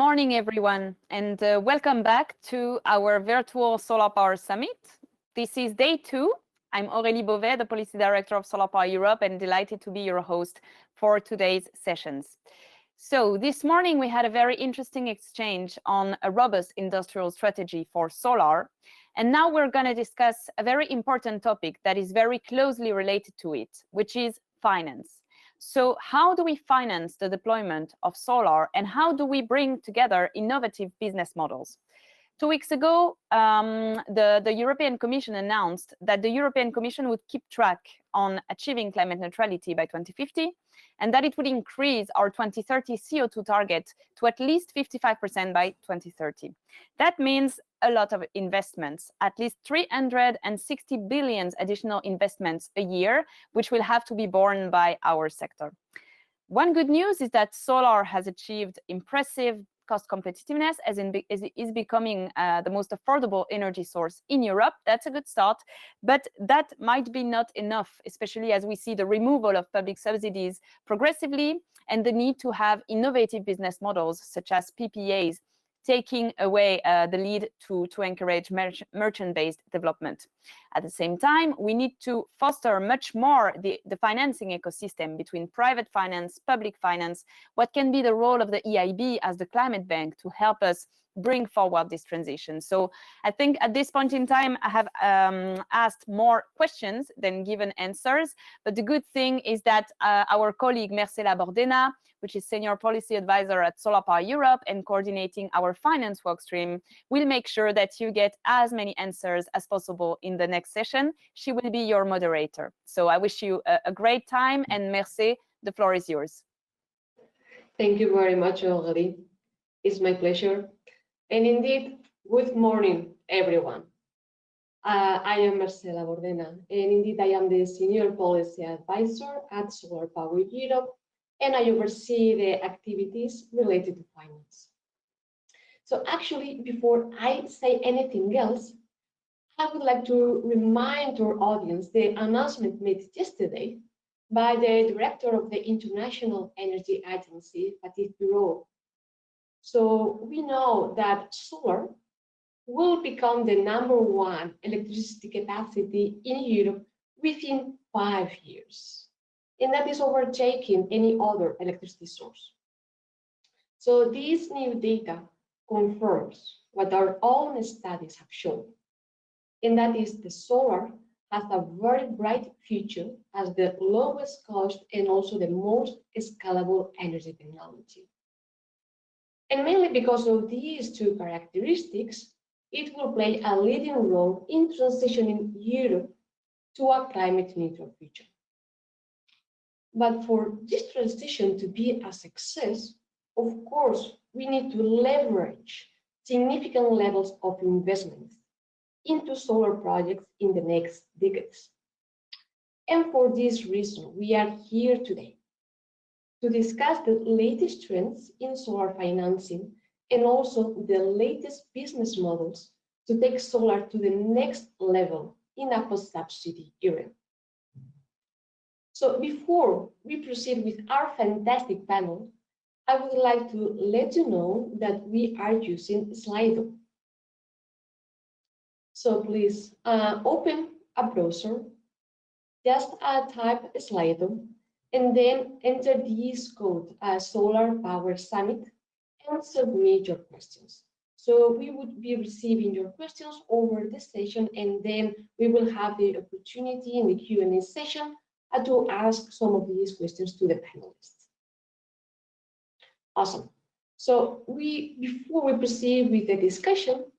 morning, everyone, and welcome back to our virtual Solar Power Summit. This is day 2. I'm Aurélie Beauvais, the Policy Director of Solar Power Europe, and delighted to be your host for today's sessions. So this morning, we had a very interesting exchange on a robust industrial strategy for solar. And now we're going to discuss a very important topic that is very closely related to it, which is finance. So how do we finance the deployment of solar, and how do we bring together innovative business models? 2 weeks ago, the European Commission announced that the European Commission would keep track on achieving climate neutrality by 2050, and that it would increase our 2030 CO2 target to at least 55% by 2030. That means a lot of investments, at least 360 billion additional investments a year, which will have to be borne by our sector. One good news is that solar has achieved impressive cost competitiveness, as it is becoming the most affordable energy source in Europe. That's a good start, but that might be not enough, especially as we see the removal of public subsidies progressively and the need to have innovative business models such as PPAs taking away the lead to encourage merchant-based development. At the same time, we need to foster much more the financing ecosystem between private finance, public finance. What can be the role of the EIB as the climate bank to help us bring forward this transition? So I think at this point in time, I have asked more questions than given answers. But the good thing is that our colleague Marcela Bordena, which is Senior Policy Advisor at Solar Power Europe and coordinating our finance workstream, will make sure that you get as many answers as possible in the next session. She will be your moderator. So I wish you a great time, and Mercé, the floor is yours. Thank you very much, Aurélie. It's my pleasure. And indeed, good morning, everyone. I am Marcela Bordena, and indeed I am the Senior Policy Advisor at Solar Power Europe, and I oversee the activities related to finance. So actually, before I say anything else, I would like to remind our audience the announcement made yesterday by the director of the International Energy Agency, Fatih Birol. So we know that solar will become the #1 electricity capacity in Europe within 5 years. And that is overtaking any other electricity source. So this new data confirms what our own studies have shown, and that is the solar has a very bright future as the lowest cost and also the most scalable energy technology. And mainly because of these two characteristics, it will play a leading role in transitioning Europe to a climate-neutral future. But for this transition to be a success, of course, we need to leverage significant levels of investment into solar projects in the next decades. And for this reason, we are here today to discuss the latest trends in solar financing and also the latest business models to take solar to the next level in a post-subsidy era. So before we proceed with our fantastic panel, I would like to let you know that we are using Slido. So please open a browser, just type Slido, and then enter this code, Solar Power Summit, and submit your questions. So we would be receiving your questions over the session, and then we will have the opportunity in the Q&A session to ask some of these questions to the panelists. Awesome. So before we proceed with the discussion,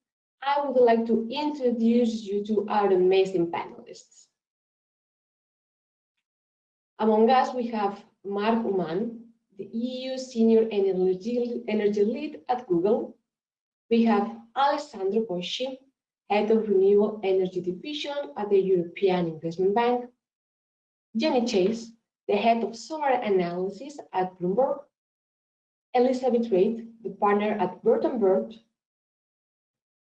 I would like to introduce you to our amazing panelists. Among us, we have Mark Uman, the EU Senior Energy Lead at Google. We have Alessandro Boschi, Head of Renewable Energy Division at the European Investment Bank. Jenny Chase, the Head of Solar Analysis at Bloomberg. Elizabeth Reid, the Partner at Burton Bird.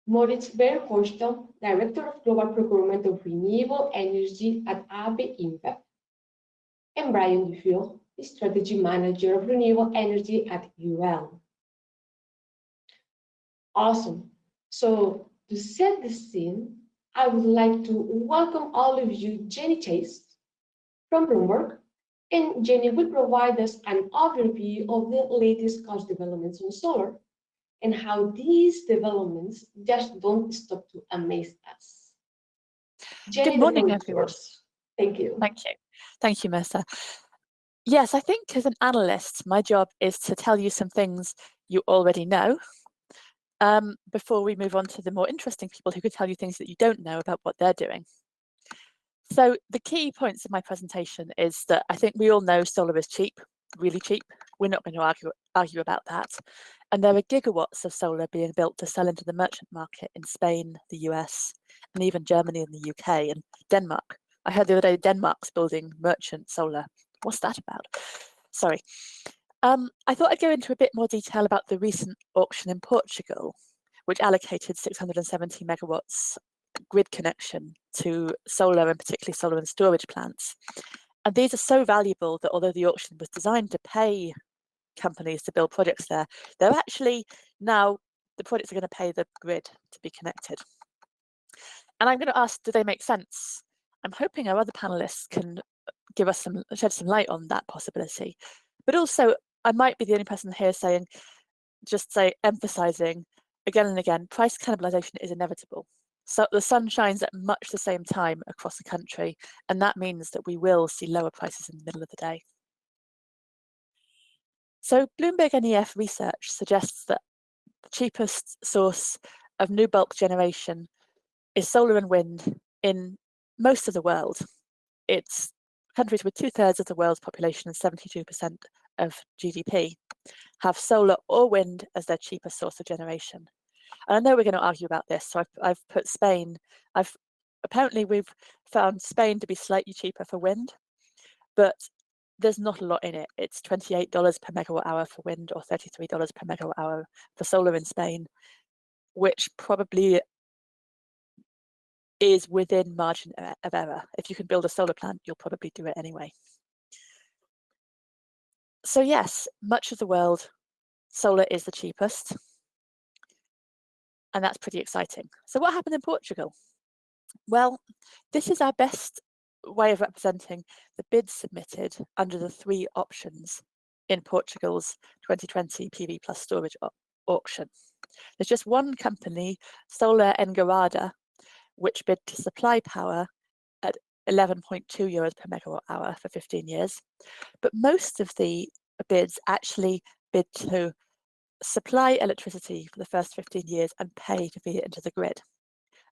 Moritz Berghorst, Director of Global Procurement of Renewable Energy at AB InBev. And Brian Dufour, the Strategy Manager of Renewable Energy at UL. Awesome. So to set the scene, I would like to welcome all of you, Jenny Chase from Bloomberg. And Jenny will provide us an overview of the latest cost developments on solar and how these developments just don't stop to amaze us. Jenny, Good morning, the floor is everyone. yours. Thank you. Thank you. Thank you, Mercer. Yes, I think as an analyst, my job is to tell you some things you already know before we move on to the more interesting people who can tell you things that you don't know about what they're doing. So the key points of my presentation is that I think we all know solar is cheap, really cheap. We're not going to argue about that. And there are gigawatts of solar being built to sell into the merchant market in Spain, the US, and even Germany and the UK and Denmark. I heard the other day Denmark's building merchant solar. What's that about? Sorry. I thought I'd go into a bit more detail about the recent auction in Portugal, which allocated 670 megawatts grid connection to solar and particularly solar and storage plants. And these are so valuable that although the auction was designed to pay companies to build projects there, they're actually now, the projects are going to pay the grid to be connected. And I'm going to ask, do they make sense? I'm hoping our other panelists can give us shed some light on that possibility. But also, I might be the only person here emphasizing again and again, price cannibalization is inevitable. So the sun shines at much the same time across the country, and that means that we will see lower prices in the middle of the day. So Bloomberg NEF research suggests that the cheapest source of new bulk generation is solar and wind in most of the world. It's countries with 2/3 of the world's population and 72% of GDP have solar or wind as their cheapest source of generation. And I know we're going to argue about this, so I've put Spain. Apparently we've found Spain to be slightly cheaper for wind, but there's not a lot in it. It's $28 per megawatt hour for wind or $33 per megawatt hour for solar in Spain, which probably is within margin of error. If you can build a solar plant, you'll probably do it anyway. So yes, much of the world, solar is the cheapest. And that's pretty exciting. So what happened in Portugal? Well, this is our best way of representing the bids submitted under the 3 options in Portugal's 2020 PV plus storage auction. There's just one company, Solar Engarada, which bid to supply power at 11.2 euros per megawatt hour for 15 years. But most of the bids actually bid to supply electricity for the first 15 years and pay to feed it into the grid,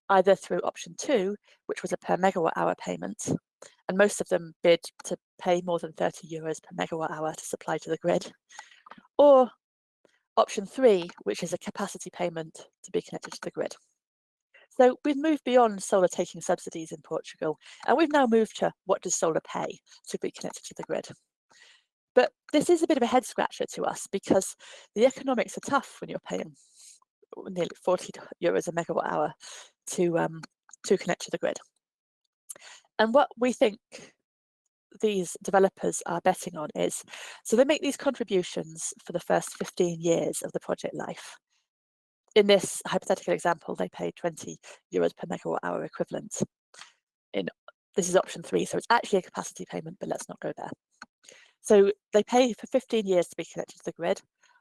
either through option 2, which was a per megawatt hour payment, and most of them bid to pay more than 30 euros per megawatt hour to supply to the grid, or option 3, which is a capacity payment to be connected to the grid. So we've moved beyond solar taking subsidies in Portugal, and we've now moved to what does solar pay to be connected to the grid. But this is a bit of a head scratcher to us because the economics are tough when you're paying nearly 40 euros a megawatt hour to connect to the grid. And what we think these developers are betting on is, so they make these contributions for the first 15 years of the project life. In this hypothetical example, they pay 20 euros per megawatt hour equivalent. This is option 3, so it's actually a capacity payment, but let's not go there. So they pay for 15 years to be connected to the grid.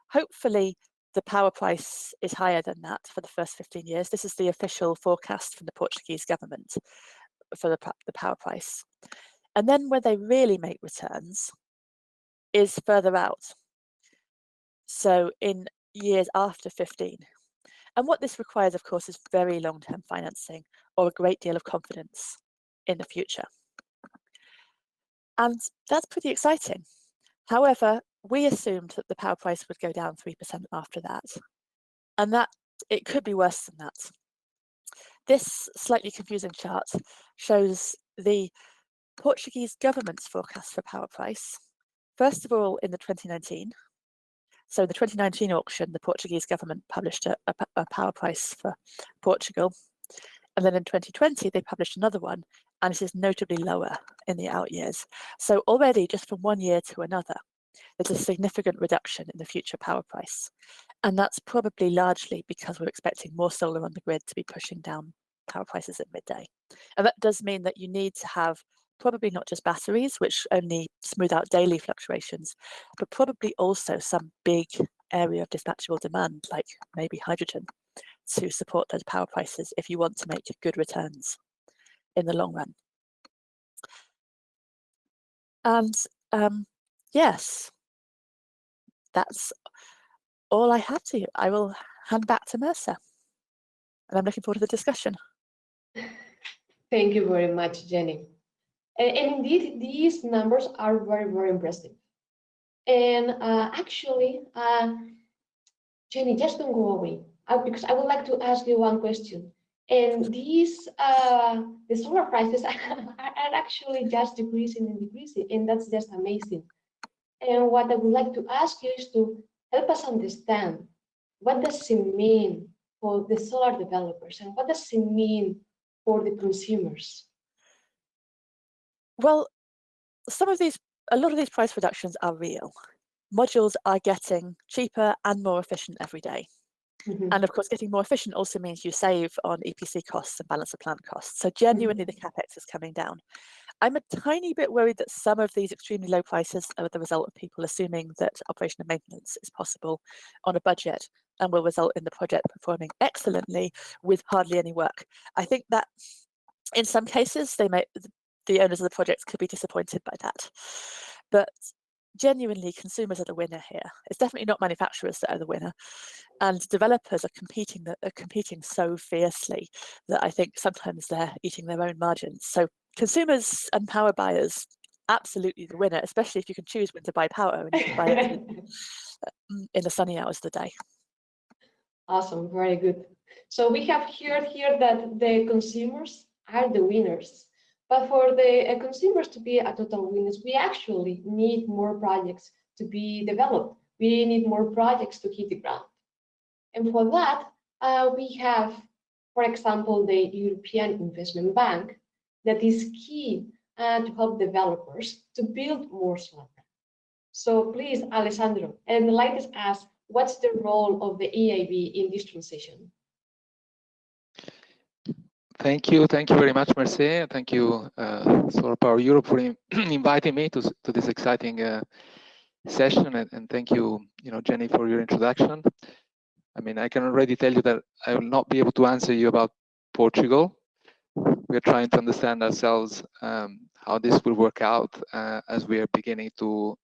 Hopefully, the power price is higher than that for the first 15 years. This is the official forecast from the Portuguese government for the power price. And then where they really make returns is further out. So in years after 15. And what this requires, of course, is very long-term financing or a great deal of confidence in the future. And that's pretty exciting. However, we assumed that the power price would go down 3% after that, and that it could be worse than that. This slightly confusing chart shows the Portuguese government's forecast for power price. First of all, in the 2019. So the 2019 auction, the Portuguese government published a power price for Portugal. And then in 2020, they published another one, and it is notably lower in the out years. So already, just from one year to another, there's a significant reduction in the future power price. And that's probably largely because we're expecting more solar on the grid to be pushing down power prices at midday. And that does mean that you need to have probably not just batteries, which only smooth out daily fluctuations, but probably also some big area of dispatchable demand, like maybe hydrogen, to support those power prices if you want to make good returns in the long run. And yes, that's all I have to you. I will hand back to Mercer. And I'm looking forward to the discussion. Thank you very much, Jenny. And indeed, these numbers are very, very impressive. And actually, Jenny, just don't go away, because I would like to ask you one question. And these, the solar prices are actually just decreasing and decreasing, and that's just amazing. And what I would like to ask you is to help us understand, what does it mean for the solar developers, and what does it mean for the consumers? Well, a lot of these price reductions are real. Modules are getting cheaper and more efficient every day. Mm-hmm. And of course, getting more efficient also means you save on EPC costs and balance of plant costs. So genuinely, the capex is coming down. I'm a tiny bit worried that some of these extremely low prices are the result of people assuming that operation and maintenance is possible on a budget and will result in the project performing excellently with hardly any work. I think that in some cases, the owners of the projects could be disappointed by that. But genuinely, consumers are the winner here. It's definitely not manufacturers that are the winner. And developers are competing so fiercely that I think sometimes they're eating their own margins. So consumers and power buyers, absolutely the winner, especially if you can choose when to buy power and you can buy it in the sunny hours of the day. Awesome, very good. So we have heard here that the consumers are the winners. But for the consumers to be a total winners, we actually need more projects to be developed. We need more projects to hit the ground. And for that, we have, for example, the European Investment Bank that is key to help developers to build more solar. So please, Alessandro, enlighten us, what's the role of the EIB in this transition? Thank you very much, Merce. Thank you, Solar Power Europe, for inviting me to this exciting session, and thank you, Jenny, for your introduction. I mean, I can already tell you that I will not be able to answer you about Portugal. We're trying to understand ourselves how this will work out as we are beginning to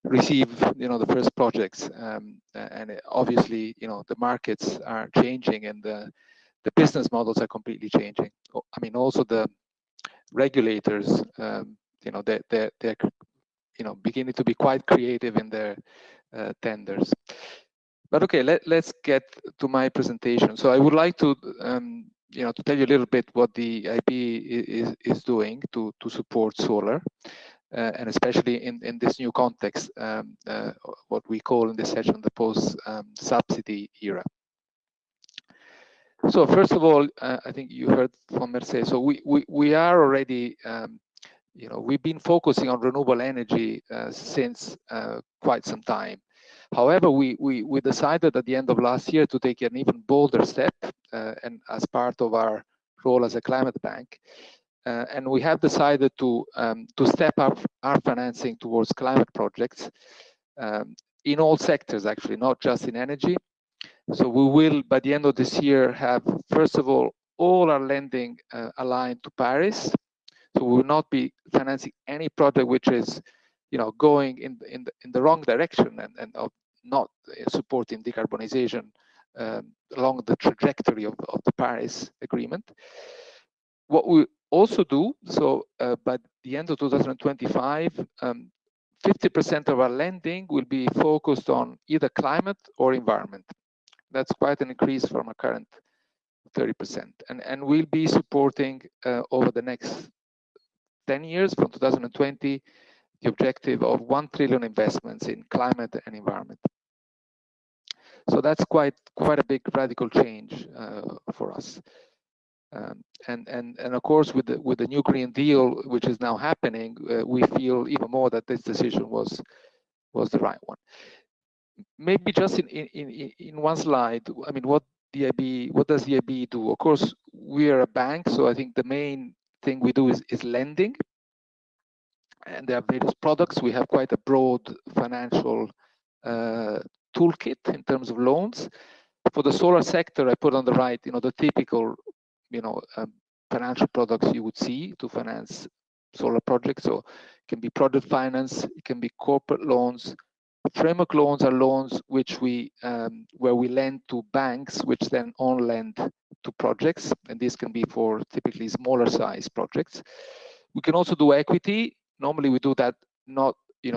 receive, the first projects, and obviously, the markets are changing and the business models are completely changing. I mean, also the regulators, they're beginning to be quite creative in their tenders. But okay, let's get to my presentation. So I would like to, to tell you a little bit what the EIB is doing to support solar, and especially in this new context, what we call in this session the post-subsidy era. So first of all, I think you heard from Mercedes. So we are already, we've been focusing on renewable energy since quite some time. However, we decided at the end of last year to take an even bolder step, and as part of our role as a climate bank, and we have decided to step up our financing towards climate projects in all sectors, actually, not just in energy. So we will, by the end of this year, have, first of all our lending aligned to Paris. So we will not be financing any project which is, going in the wrong direction and not supporting decarbonization along the trajectory of the Paris Agreement. What we also do, so by the end of 2025, 50% of our lending will be focused on either climate or environment. That's quite an increase from our current 30%. And we'll be supporting over the next 10 years, from 2020, the objective of 1 trillion investments in climate and environment. So that's quite a big radical change for us. And of course, with the new Green Deal, which is now happening, we feel even more that this decision was the right one. maybe just in one slide, I mean, what does the EIB do? Of course, we are a bank, so I think the main thing we do is lending. And there are various products. We have quite a broad financial toolkit in terms of loans. For the solar sector, I put on the right, the typical, financial products you would see to finance solar projects. So it can be project finance, it can be corporate loans. Framework loans are loans which where we lend to banks, which then on lend to projects, and this can be for typically smaller size projects. We can also do equity. Normally, we do that not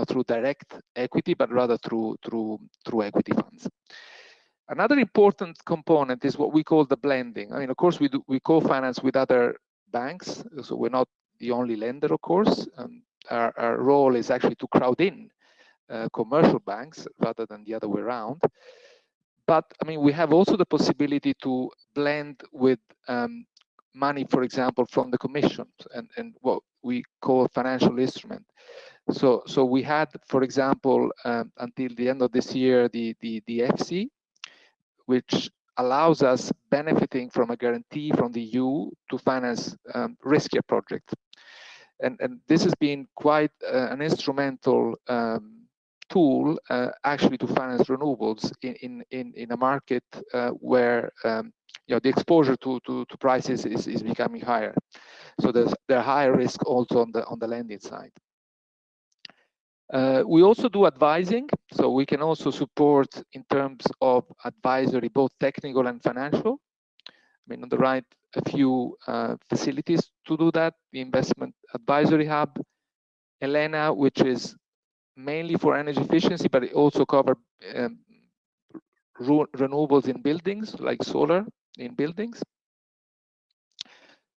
through direct equity, but rather through equity funds. Another important component is what we call the blending. I mean, of course, we co-finance with other banks, so we're not the only lender, of course. Our role is actually to crowd in commercial banks rather than the other way around. But I mean, we have also the possibility to blend with money, for example, from the Commission and what we call financial instrument. So we had, for example, until the end of this year, the FC, which allows us benefiting from a guarantee from the EU to finance riskier projects. And this has been quite an instrumental tool actually to finance renewables in a market where the exposure to prices is becoming higher. So there are higher risk also on the lending side. We also do advising, so we can also support in terms of advisory, both technical and financial. I mean, on the right, a few facilities to do that. The Investment Advisory Hub, Elena, which is mainly for energy efficiency, but it also covers renewables in buildings, like solar in buildings.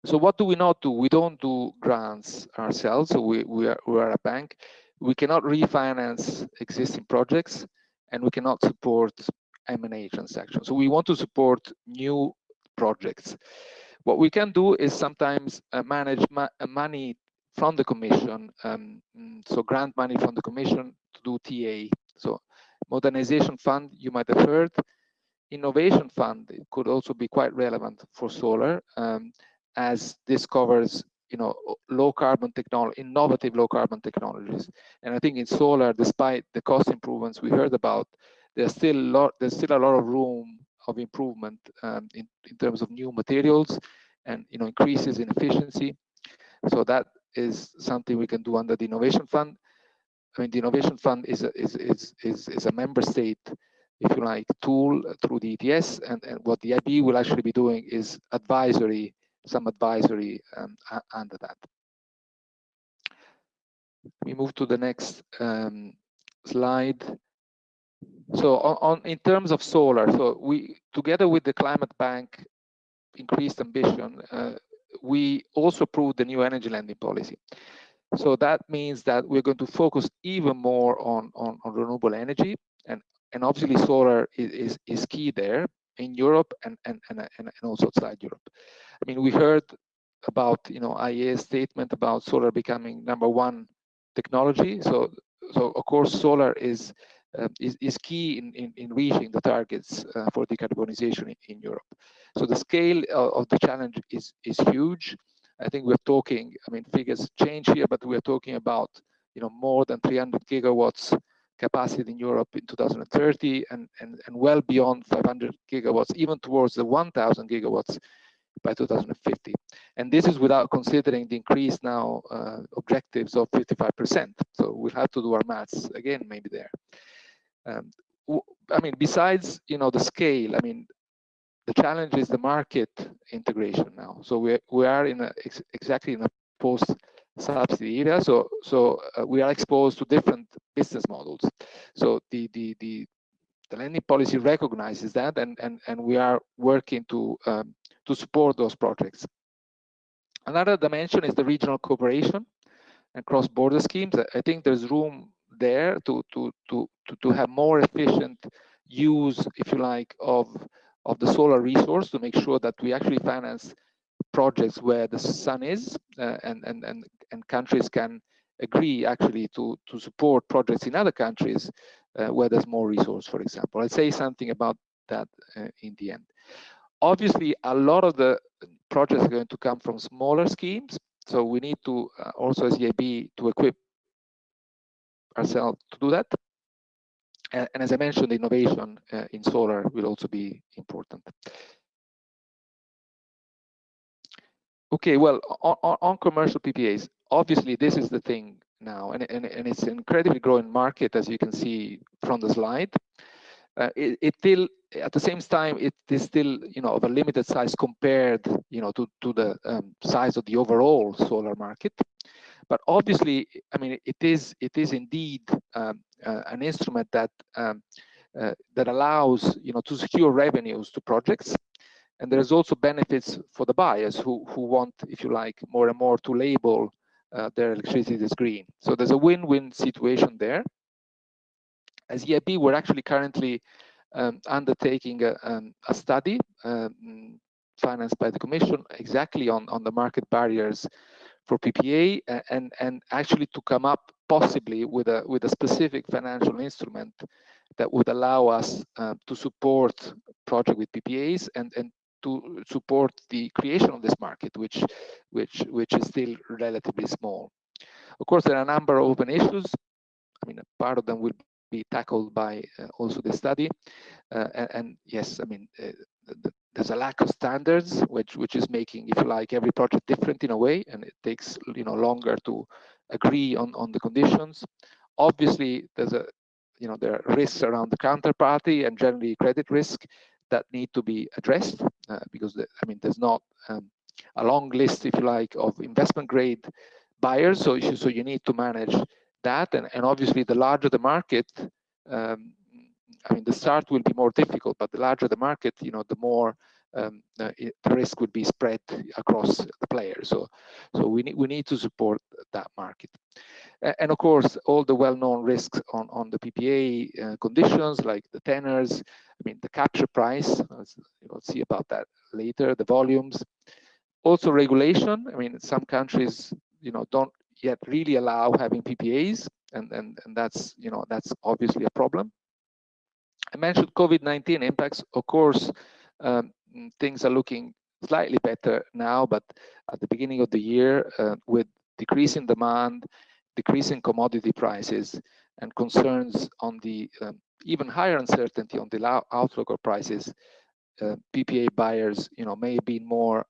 So what do we not do? We don't do grants ourselves, so we are a bank. We cannot refinance existing projects, and we cannot support M&A transactions. So we want to support new projects. What we can do is sometimes manage money from the Commission, so grant money from the Commission to do TA. So modernization fund, you might have heard. Innovation fund, it could also be quite relevant for solar, as this covers low carbon technology, innovative low carbon technologies. And I think in solar, despite the cost improvements we heard about, there's still a lot of room of improvement in terms of new materials and increases in efficiency. So that is something we can do under the innovation fund. I mean, the innovation fund is a member state, if you like, tool through the ETS, and what the EIB will actually be doing is some advisory under that. We move to the next slide. So in terms of solar, so we, together with the Climate Bank increased ambition, we also approved the new energy lending policy. So that means that we're going to focus even more on renewable energy, and obviously solar is key there in Europe and also outside Europe. I mean, we heard about IEA's statement about solar becoming #1 technology. So of course solar is key in reaching the targets for decarbonization in Europe. So the scale of the challenge is huge. I think we're talking, I mean, figures change here, but we're talking about more than 300 gigawatts capacity in Europe in 2030, and well beyond 500 gigawatts, even towards the 1,000 gigawatts by 2050. And this is without considering the increased now objectives of 55%. So we'll have to do our maths again, maybe there. I mean, besides the scale, I mean, the challenge is the market integration now. So we are exactly in a post-subsidy era. So we are exposed to different business models. So the lending policy recognizes that, and we are working to support those projects. Another dimension is the regional cooperation and cross-border schemes. I think there's room there to have more efficient use, if you like, of the solar resource, to make sure that we actually finance projects where the sun is, and countries can agree actually to support projects in other countries where there's more resource, for example. I'll say something about that in the end. Obviously, a lot of the projects are going to come from smaller schemes, so we need to also as EIB to equip ourselves to do that. And as I mentioned, innovation in solar will also be important. Okay, well, on commercial PPAs, obviously this is the thing now, and it's an incredibly growing market, as you can see from the slide. It still, at the same time, it is still, of a limited size compared, to the size of the overall solar market. But obviously, I mean, it is indeed an instrument that that allows, to secure revenues to projects. And there's also benefits for the buyers who want, if you like, more and more to label their electricity as green. So there's a win-win situation there. As EIB, we're actually currently undertaking a study financed by the Commission exactly on the market barriers for PPA, and actually to come up possibly with a specific financial instrument that would allow us to support project with PPAs and to support the creation of this market, which is still relatively small. Of course, there are a number of open issues. I mean, part of them will be tackled by also the study. And yes, I mean, there's a lack of standards, which is making, if you like, every project different in a way, and it takes longer to agree on the conditions. Obviously, there are risks around the counterparty and generally credit risk that need to be addressed because there's not a long list, if you like, of investment grade buyers. So you need to manage that, and obviously the larger the market, the start will be more difficult, but the larger the market, the more the risk would be spread across the players. So we need to support that market. And of course, all the well-known risks on the PPA conditions, like the tenors, the capture price, we'll see about that later, the volumes. Also regulation, some countries, don't yet really allow having PPAs, and that's, that's obviously a problem. I mentioned COVID-19 impacts. Of course, things are looking slightly better now, but at the beginning of the year, with decreasing demand, decreasing commodity prices, and concerns on the even higher uncertainty on the outlook of prices, PPA buyers, may have been more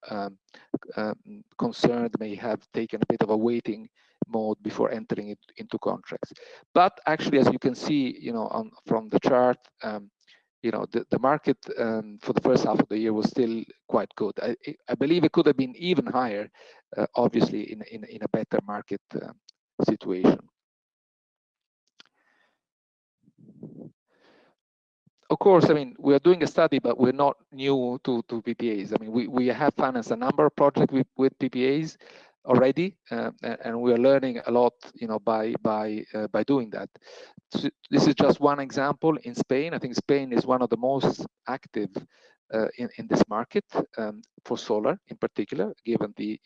concerned, may have taken a bit of a waiting mode before entering it into contracts. But actually, as you can see, from the chart, the market for the first half of the year was still quite good. I believe it could have been even higher, obviously, in a better market situation. Of course, we are doing a study, but we're not new to PPAs. We have financed a number of projects with PPAs already, and we are learning a lot, by doing that. So this is just one example in Spain. I think Spain is one of the most active in this market for solar, in particular, given the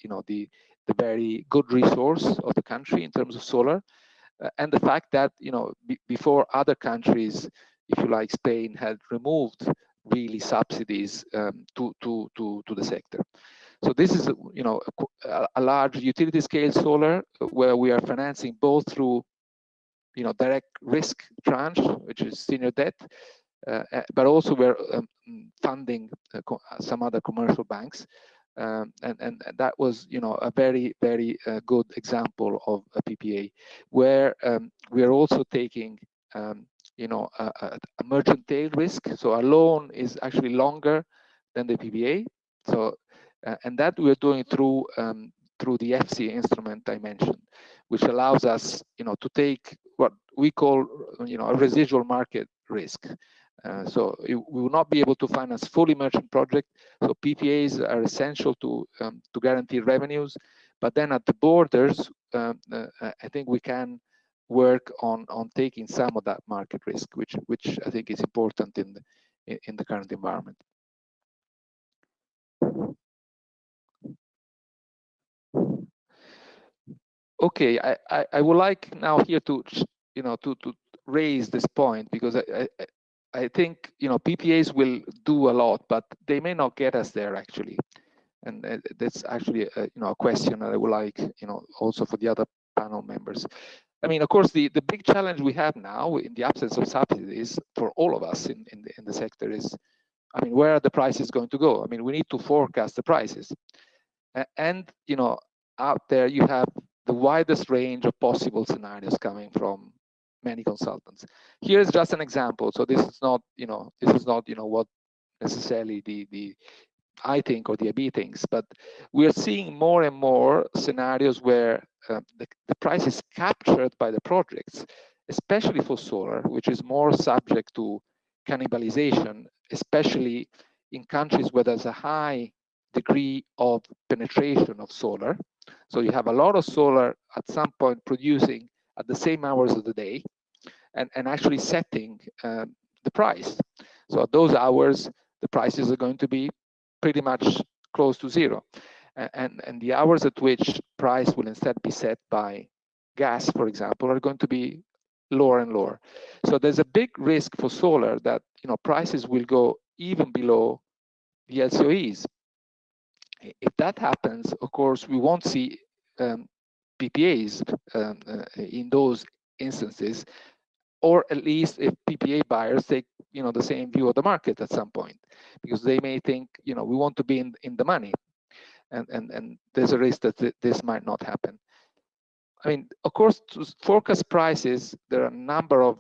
very good resource of the country in terms of solar, and the fact that before other countries, if you like, Spain had removed really subsidies to the sector. So this is a large utility scale solar where we are financing both through direct risk tranche, which is senior debt, but also we're funding some other commercial banks, and that was a very good example of a PPA where we are also taking a merchant tail risk. So our loan is actually longer than the PPA. So and that we're doing through the FC instrument I mentioned, which allows us to take what we call a residual market risk. So we will not be able to finance fully merchant project. So PPAs are essential to guarantee revenues, but then at the borders, I think we can work on taking some of that market risk, which I think is important in the current environment. Okay, I would like now here to to raise this point because I think, you know, PPAs will do a lot, but they may not get us there actually. And that's actually you know, a question that I would like, you know, also for the other panel members. I mean, of course, the big challenge we have now in the absence of subsidies for all of us in the sector is, I mean, where are the prices going to go? I mean, we need to forecast the prices. And, you know, out there you have the widest range of possible scenarios coming from many consultants. Here's just an example. So this is not, you know, what necessarily the I think or the AB thinks, but we are seeing more and more scenarios where the price is captured by the projects, especially for solar, which is more subject to cannibalization, especially in countries where there's a high degree of penetration of solar. So you have a lot of solar at some point producing at the same hours of the day and actually setting the price. So at those hours, the prices are going to be pretty much close to zero. And the hours at which price will instead be set by gas, for example, are going to be lower and lower. So there's a big risk for solar that, you know, prices will go even below the LCOEs. If that happens, of course, we won't see PPAs in those instances, or at least if PPA buyers take, you know, the same view of the market at some point, because they may think, you know, we want to be in the money, and there's a risk that this might not happen. I mean, of course, to forecast prices, there are a number of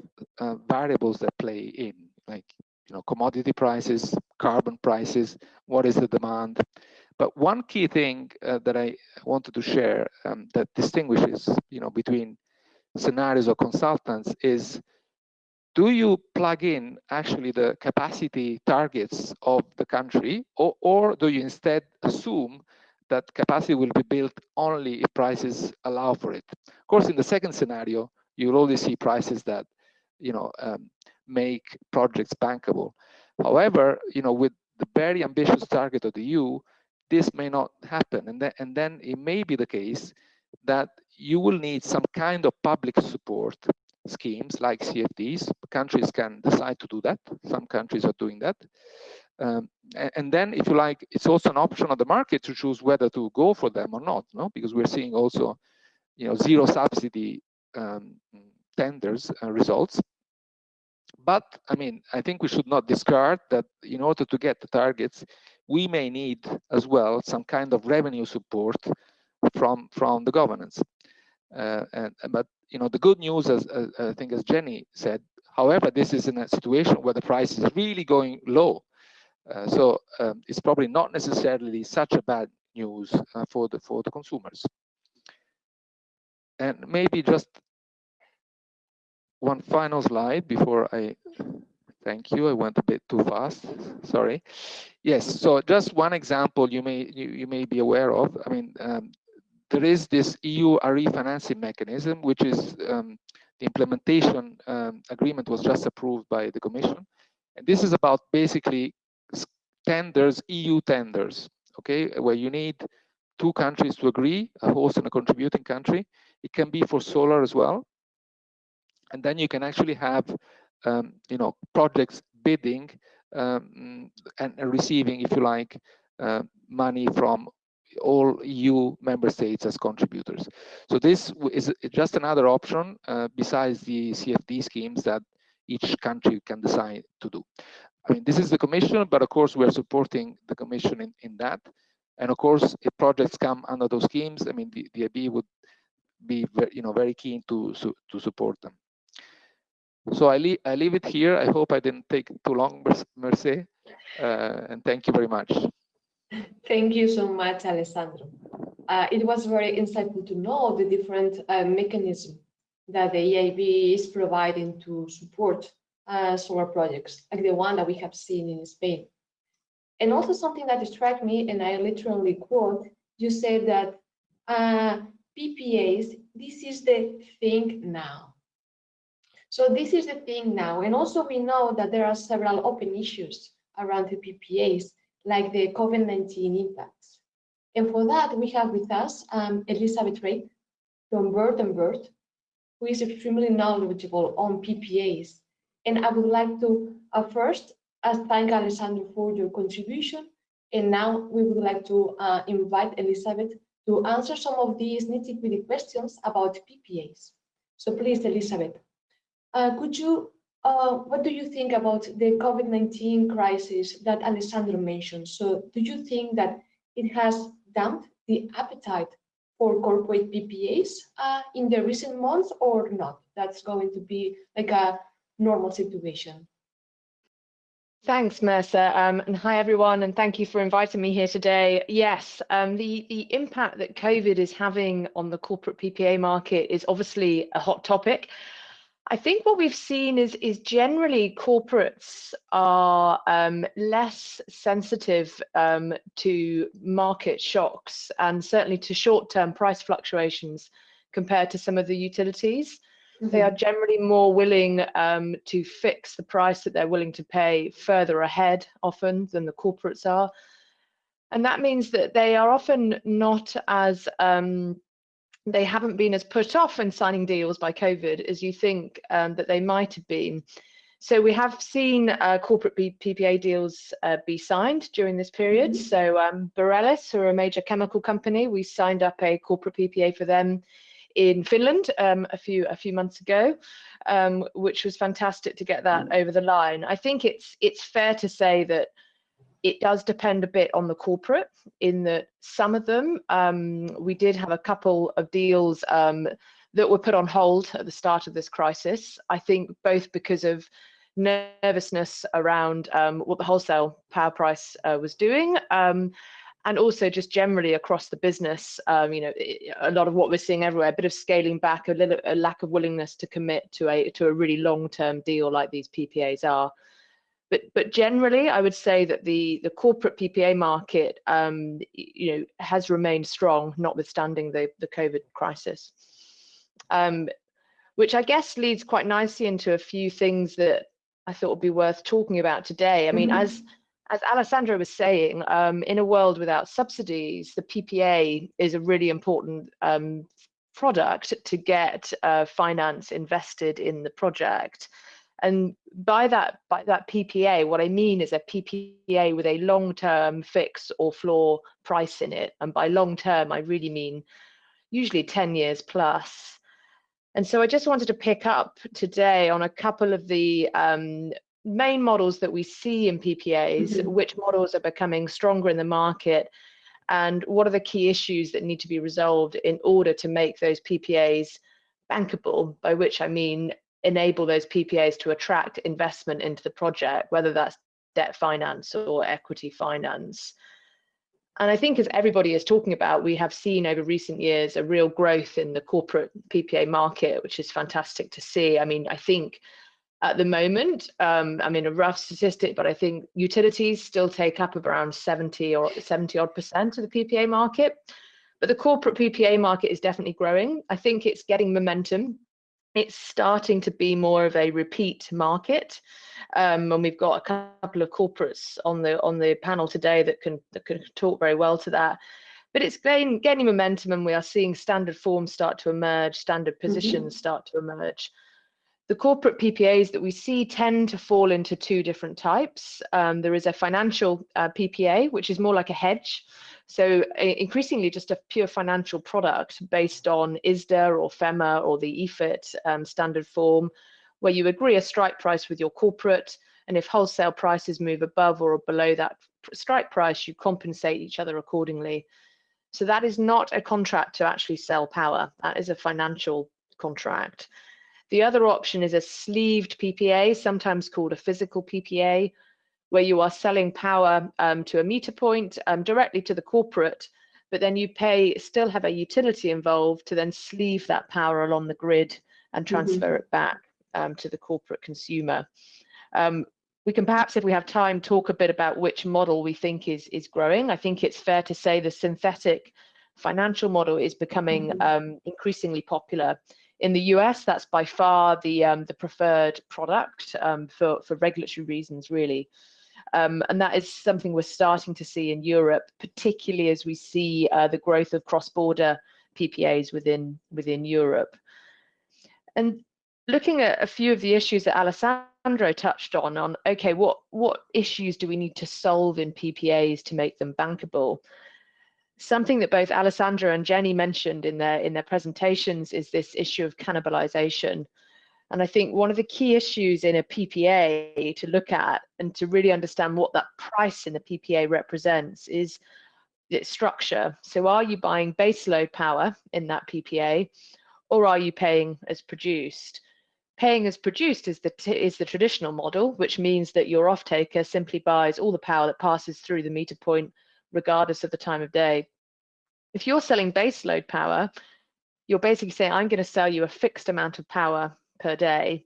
variables that play in, like, you know, commodity prices, carbon prices, what is the demand. But one key thing that I wanted to share that distinguishes, you know, between scenarios of consultants is, do you plug in actually the capacity targets of the country, or do you instead assume that capacity will be built only if prices allow for it? Of course, in the second scenario, you'll only see prices that, you know, make projects bankable. However, you know, with the very ambitious target of the EU, this may not happen, and then it may be the case that you will need some kind of public support schemes like CFDs. Countries can decide to do that. Some countries are doing that. And then, if you like, it's also an option on the market to choose whether to go for them or not, no? Because we're seeing also, you know, zero subsidy tenders results. But I mean, I think we should not discard that in order to get the targets, we may need as well some kind of revenue support from the governments. But you know, the good news, as I think, as Jenny said, however, this is in a situation where the price is really going low. So it's probably not necessarily such a bad news for the consumers. And maybe just one final slide before I thank you. I went a bit too fast. Sorry. Yes. So just one example you may be aware of. I mean, there is this EU RE financing mechanism, which is the implementation agreement was just approved by the Commission, and this is about basically tenders, EU tenders, okay, where you need two countries to agree, a host and a contributing country. It can be for solar as well, and then you can actually have you know, projects bidding and receiving, if you like, money from all EU member states as contributors. So this is just another option besides the CFD schemes that each country can decide to do. I mean, this is the Commission, but of course we are supporting the Commission in that. And of course, if projects come under those schemes, I mean, the IB would be very keen to support them. So I leave it here. I hope I didn't take too long, Mercé, and thank you very much. Thank you so much, Alessandro. It was very insightful to know the different mechanisms that the EIB is providing to support solar projects, like the one that we have seen in Spain. And also something that struck me, and I literally quote, you said that PPAs, this is the thing now. So this is the thing now. And also we know that there are several open issues around the PPAs, like the COVID-19 impacts. And for that, we have with us Elizabeth Ray from Bird & Bird. who is extremely knowledgeable on PPAs. And I would like to first thank Alessandro for your contribution. And now we would like to invite Elizabeth to answer some of these nitty-gritty questions about PPAs. So please, Elizabeth, what do you think about the COVID-19 crisis that Alessandro mentioned? So do you think that it has damped the appetite for corporate PPAs in the recent months or not? That's going to be like a normal situation. Thanks, Mercer, and hi everyone, and thank you for inviting me here today. Yes, the impact that COVID is having on the corporate PPA market is obviously a hot topic. I think what we've seen is generally corporates are less sensitive to market shocks and certainly to short-term price fluctuations compared to some of the utilities. They are generally more willing to fix the price that they're willing to pay further ahead often than the corporates are. And that means that they are often not as, they haven't been as put off in signing deals by COVID as you think that they might have been. So we have seen corporate PPA deals be signed during this period. So Borealis, who are a major chemical company, we signed up a corporate PPA for them in Finland a few months ago, which was fantastic to get that over the line. I think it's fair to say that it does depend a bit on the corporate in that some of them, we did have a couple of deals that were put on hold at the start of this crisis. I think both because of nervousness around what the wholesale power price was doing, and also just generally across the business, a lot of what we're seeing everywhere, a bit of scaling back, a lack of willingness to commit to a really long-term deal like these PPAs are. But generally, I would say that the corporate PPA market, has remained strong, notwithstanding the COVID crisis, which I guess leads quite nicely into a few things that I thought would be worth talking about today. I mean, as Alessandro was saying, in a world without subsidies, the PPA is a really important product to get finance invested in the project. And by that PPA, what I mean is a PPA with a long-term fix or floor price in it. And by long-term, I really mean usually 10 years plus. And so I just wanted to pick up today on a couple of the main models that we see in PPAs, which models are becoming stronger in the market, and what are the key issues that need to be resolved in order to make those PPAs bankable, by which I mean enable those PPAs to attract investment into the project, whether that's debt finance or equity finance. And I think as everybody is talking about, we have seen over recent years a real growth in the corporate PPA market, which is fantastic to see. I mean, I think at the moment, a rough statistic, but I think utilities still take up around 70 odd percent of the PPA market. But the corporate PPA market is definitely growing. I think it's getting momentum. It's starting to be more of a repeat market, and we've got a couple of corporates on the panel today that can talk very well to that. But it's gaining momentum, and we are seeing standard forms start to emerge, standard positions start to emerge. The corporate PPAs that we see tend to fall into two different types. There is a financial PPA, which is more like a hedge. So increasingly just a pure financial product based on ISDA or FEMA or the EFIT standard form, where you agree a strike price with your corporate, and if wholesale prices move above or below that strike price, you compensate each other accordingly. So that is not a contract to actually sell power. That is a financial contract. The other option is a sleeved PPA, sometimes called a physical PPA, where you are selling power to a meter point directly to the corporate, but then you still have a utility involved to then sleeve that power along the grid and transfer it back to the corporate consumer. We can perhaps, if we have time, talk a bit about which model we think is growing. I think it's fair to say the synthetic financial model is becoming increasingly popular. In the US, that's by far the preferred product for regulatory reasons, really. And that is something we're starting to see in Europe, particularly as we see the growth of cross-border PPAs within Europe. And looking at a few of the issues that Alessandro touched on okay, what issues do we need to solve in PPAs to make them bankable? Something that both Alessandro and Jenny mentioned in their presentations is this issue of cannibalization. And I think one of the key issues in a PPA to look at and to really understand what that price in the PPA represents is its structure. So are you buying baseload power in that PPA, or are you paying as produced? Paying as produced is the traditional model, which means that your off-taker simply buys all the power that passes through the meter point, regardless of the time of day. If you're selling baseload power, you're basically saying, I'm going to sell you a fixed amount of power per day,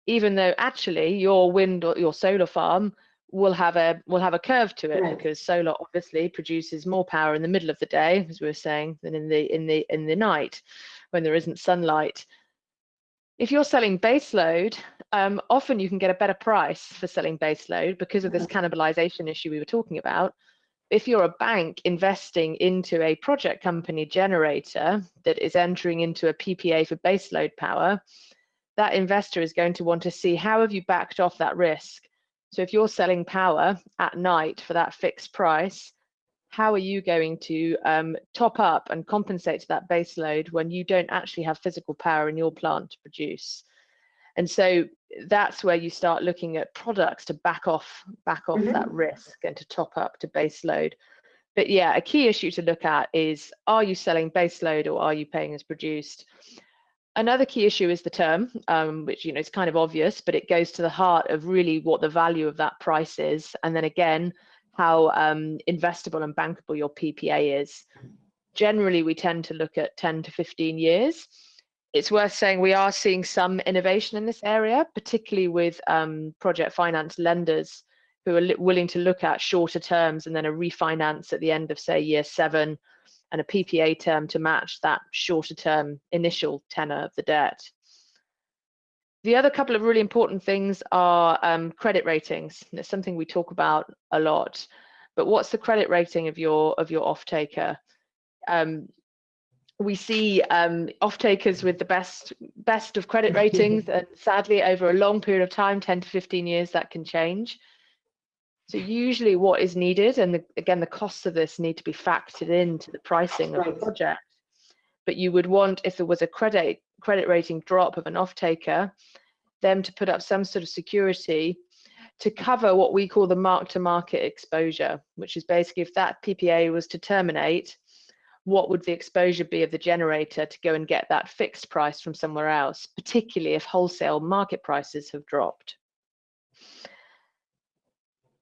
even though actually your wind or your solar farm will have a curve to it, Right. because solar obviously produces more power in the middle of the day, as we were saying, than in the night when there isn't sunlight. If you're selling baseload, often you can get a better price for selling baseload because of this cannibalization issue we were talking about. If you're a bank investing into a project company generator that is entering into a PPA for baseload power, that investor is going to want to see how have you backed off that risk. So if you're selling power at night for that fixed price, how are you going to top up and compensate to that base load when you don't actually have physical power in your plant to produce? And so that's where you start looking at products to back off that risk and to top up to base load. But yeah, a key issue to look at is, are you selling base load or are you paying as produced? Another key issue is the term, which is kind of obvious, but it goes to the heart of really what the value of that price is. And then again, how investable and bankable your PPA is. Generally, we tend to look at 10 to 15 years. It's worth saying we are seeing some innovation in this area, particularly with project finance lenders who are willing to look at shorter terms and then a refinance at the end of, say, year 7, and a PPA term to match that shorter term initial tenor of the debt. The other couple of really important things are credit ratings. It's something we talk about a lot, but what's the credit rating of your off-taker? We see off-takers with the best of credit ratings, and sadly over a long period of time, 10 to 15 years, that can change. So usually what is needed, and again, the costs of this need to be factored into the pricing of the project, but you would want, if there was a credit rating drop of an off-taker, them to put up some sort of security to cover what we call the mark-to-market exposure, which is basically if that PPA was to terminate, what would the exposure be of the generator to go and get that fixed price from somewhere else, particularly if wholesale market prices have dropped.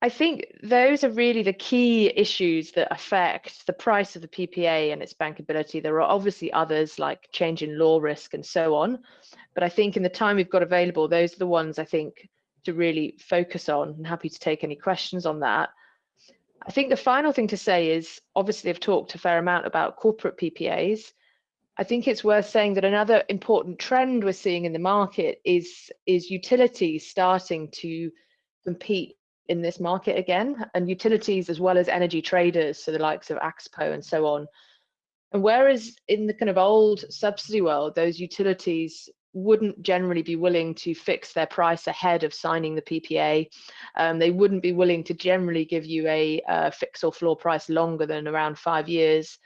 I think those are really the key issues that affect the price of the PPA and its bankability. There are obviously others like change in law risk and so on, but I think in the time we've got available, those are the ones I think to really focus on. I'm happy to take any questions on that. I think the final thing to say is, obviously I've talked a fair amount about corporate PPAs. I think it's worth saying that another important trend we're seeing in the market is utilities starting to compete in this market again, and utilities as well as energy traders, so the likes of Axpo and so on. And whereas in the kind of old subsidy world, those utilities wouldn't generally be willing to fix their price ahead of signing the PPA, they wouldn't be willing to generally give you a fix or floor price longer than around 5 years.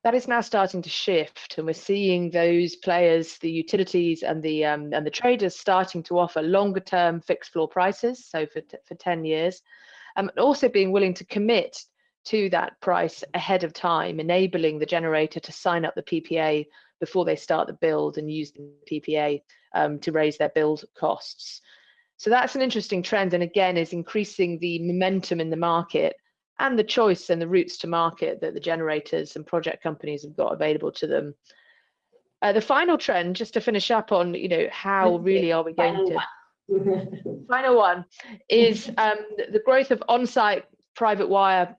That is now starting to shift, and we're seeing those players, the utilities and the traders, starting to offer longer term fixed floor prices, so for 10 years, and also being willing to commit to that price ahead of time, enabling the generator to sign up the PPA before they start the build and use the PPA to raise their build costs. So that's an interesting trend, and again is increasing the momentum in the market and the choice and the routes to market that the generators and project companies have got available to them. The final trend, just to finish up on, how really are we going to... Final one is the growth of on-site private wire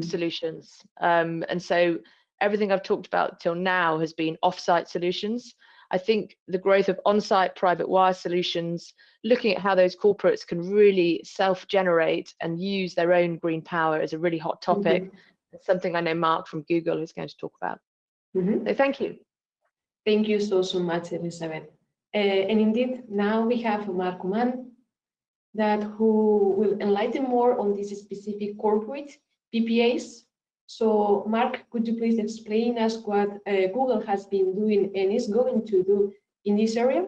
solutions. And so everything I've talked about till now has been off-site solutions. I think the growth of on-site private wire solutions, looking at how those corporates can really self-generate and use their own green power, is a really hot topic. It's something I know Mark from Google is going to talk about. So thank you. Thank you so much, Elizabeth. And indeed, now we have Mark Kuman, who will enlighten more on this specific corporate PPAs. So Mark, could you please explain us what Google has been doing and is going to do in this area?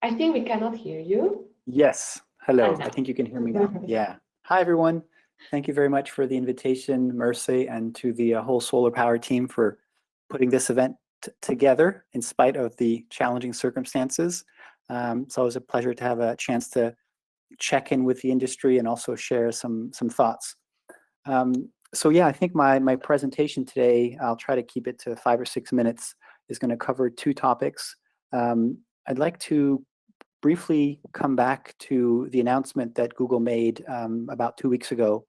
I think we cannot hear you. Yes. Hello. now. I think you can hear me now. Yeah. Hi, everyone. Thank you very much for the invitation, Mercy, and to the whole solar power team for putting this event together in spite of the challenging circumstances. It's always a pleasure to have a chance to check in with the industry and also share some thoughts. So yeah, I think my presentation today, I'll try to keep it to 5 or 6 minutes, is going to cover 2 topics. I'd like to briefly come back to the announcement that Google made about 2 weeks ago,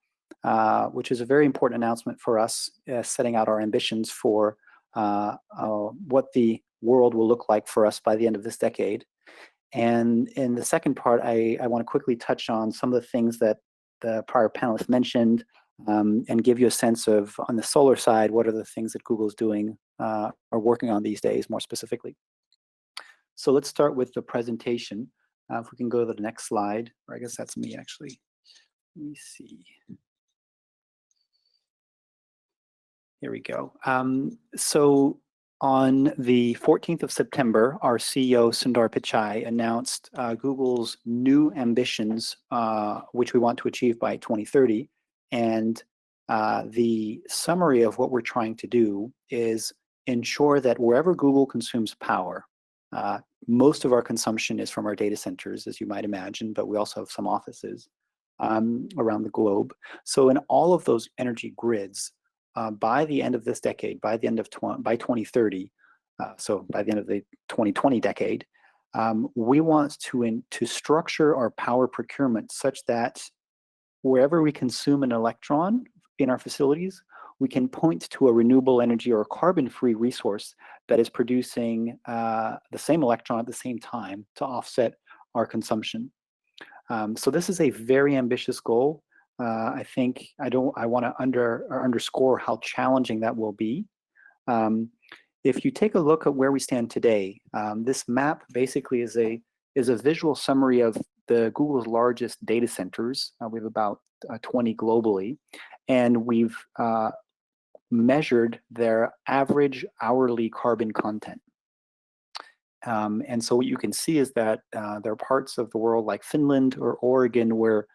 which is a very important announcement for us, setting out our ambitions for what the world will look like for us by the end of this decade. And in the second part, I want to quickly touch on some of the things that the prior panelists mentioned, and give you a sense of, on the solar side, what are the things that Google's doing or working on these days more specifically. So let's start with the presentation. If we can go to the next slide, or I guess that's me actually. Let me see. Here we go. So on the 14th of September, our CEO, Sundar Pichai, announced Google's new ambitions, which we want to achieve by 2030. And the summary of what we're trying to do is ensure that wherever Google consumes power, most of our consumption is from our data centers, as you might imagine, but we also have some offices around the globe. So in all of those energy grids, by the end of this decade, by 2030, so by the end of the 2020 decade, we want to structure our power procurement such that wherever we consume an electron in our facilities, we can point to a renewable energy or a carbon-free resource that is producing the same electron at the same time to offset our consumption. So this is a very ambitious goal. I think I want to underscore how challenging that will be. If you take a look at where we stand today, this map basically is a visual summary of Google's largest data centers. We have about 20 globally, and we've measured their average hourly carbon content. And so what you can see is that there are parts of the world like Finland or Oregon where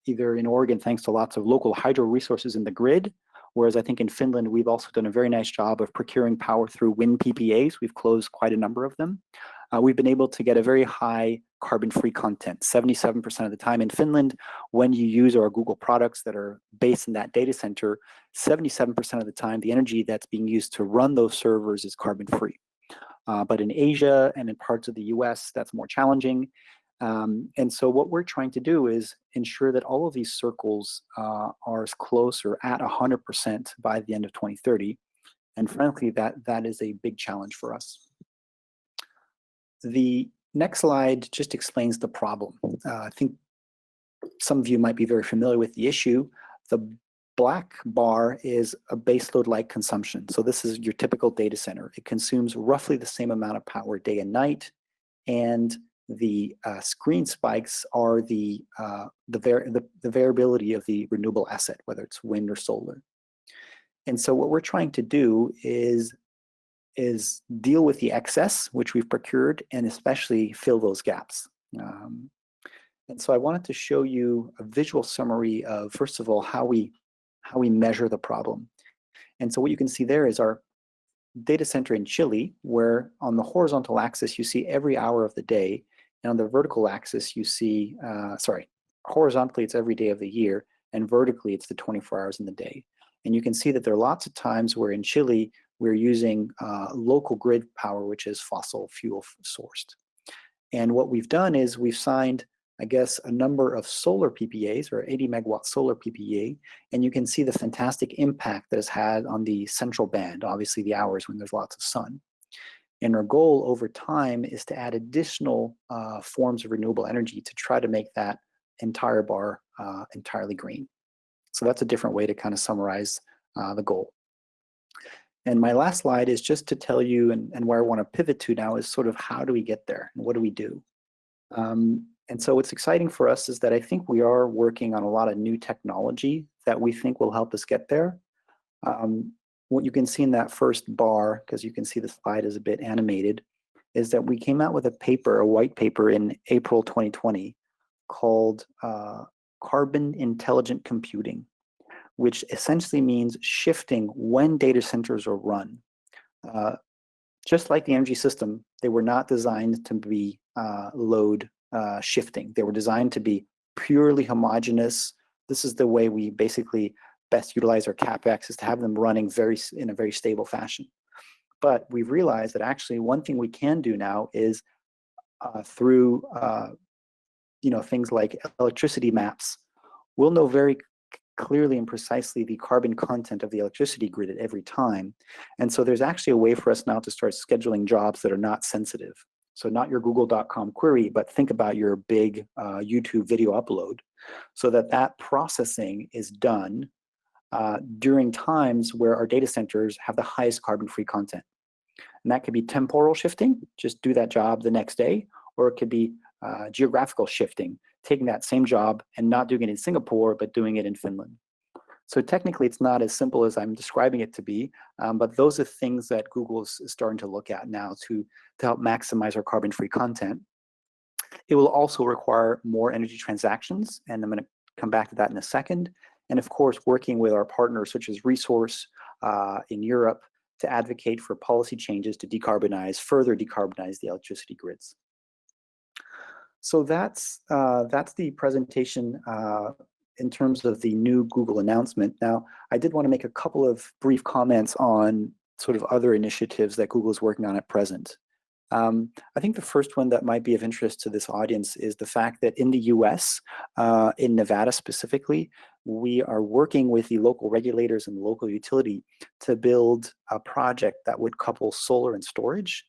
either in Oregon, thanks to lots of local hydro resources in the grid, whereas I think in Finland, we've also done a very nice job of procuring power through wind PPAs. We've closed quite a number of them. We've been able to get a very high carbon-free content, 77% of the time in Finland. When you use our Google products that are based in that data center, 77% of the time, the energy that's being used to run those servers is carbon-free. But in Asia and in parts of the US, that's more challenging. And so what we're trying to do is ensure that all of these circles are as close or at 100% by the end of 2030. And frankly, that is a big challenge for us. The next slide just explains the problem. I think some of you might be very familiar with the issue. The black bar is a baseload-like consumption. So this is your typical data center. It consumes roughly the same amount of power day and night, and the screen spikes are the variability of the renewable asset, whether it's wind or solar. And so what we're trying to do is deal with the excess, which we've procured, and especially fill those gaps. And so I wanted to show you a visual summary of, first of all, how we measure the problem. And so what you can see there is our data center in Chile, where on the horizontal axis, you see every hour of the day. And on the vertical axis, you see, horizontally, it's every day of the year, and vertically, it's the 24 hours in the day. And you can see that there are lots of times where in Chile, we're using local grid power, which is fossil fuel sourced. And what we've done is we've signed, I guess, a number of solar PPAs, or 80 megawatt solar PPA, and you can see the fantastic impact that it's had on the central band, obviously the hours when there's lots of sun. And our goal over time is to add additional forms of renewable energy to try to make that entire bar entirely green. So that's a different way to kind of summarize the goal. And my last slide is just to tell you, and where I want to pivot to now is sort of how do we get there and what do we do? And so what's exciting for us is that I think we are working on a lot of new technology that we think will help us get there. What you can see in that first bar, because you can see the slide is a bit animated, is that we came out with a paper, a white paper in April 2020 called Carbon Intelligent Computing, which essentially means shifting when data centers are run. Just like the energy system, they were not designed to be load shifting. They were designed to be purely homogeneous. This is the way we basically best utilize our CapEx, is to have them running in a very stable fashion. But we've realized that actually one thing we can do now is through things like electricity maps, we'll know very clearly and precisely the carbon content of the electricity grid at every time. And so there's actually a way for us now to start scheduling jobs that are not sensitive. So not your google.com query, but think about your big YouTube video upload, so that processing is done during times where our data centers have the highest carbon-free content. And that could be temporal shifting, just do that job the next day, or it could be geographical shifting, taking that same job and not doing it in Singapore, but doing it in Finland. So technically, it's not as simple as I'm describing it to be, but those are things that Google is starting to look at now to help maximize our carbon-free content. It will also require more energy transactions, and I'm going to come back to that in a second. And of course, working with our partners such as Resource in Europe to advocate for policy changes to further decarbonize the electricity grids. So that's the presentation in terms of the new Google announcement. Now, I did want to make a couple of brief comments on sort of other initiatives that Google is working on at present. I think the first one that might be of interest to this audience is the fact that in the US, in Nevada specifically, we are working with the local regulators and the local utility to build a project that would couple solar and storage.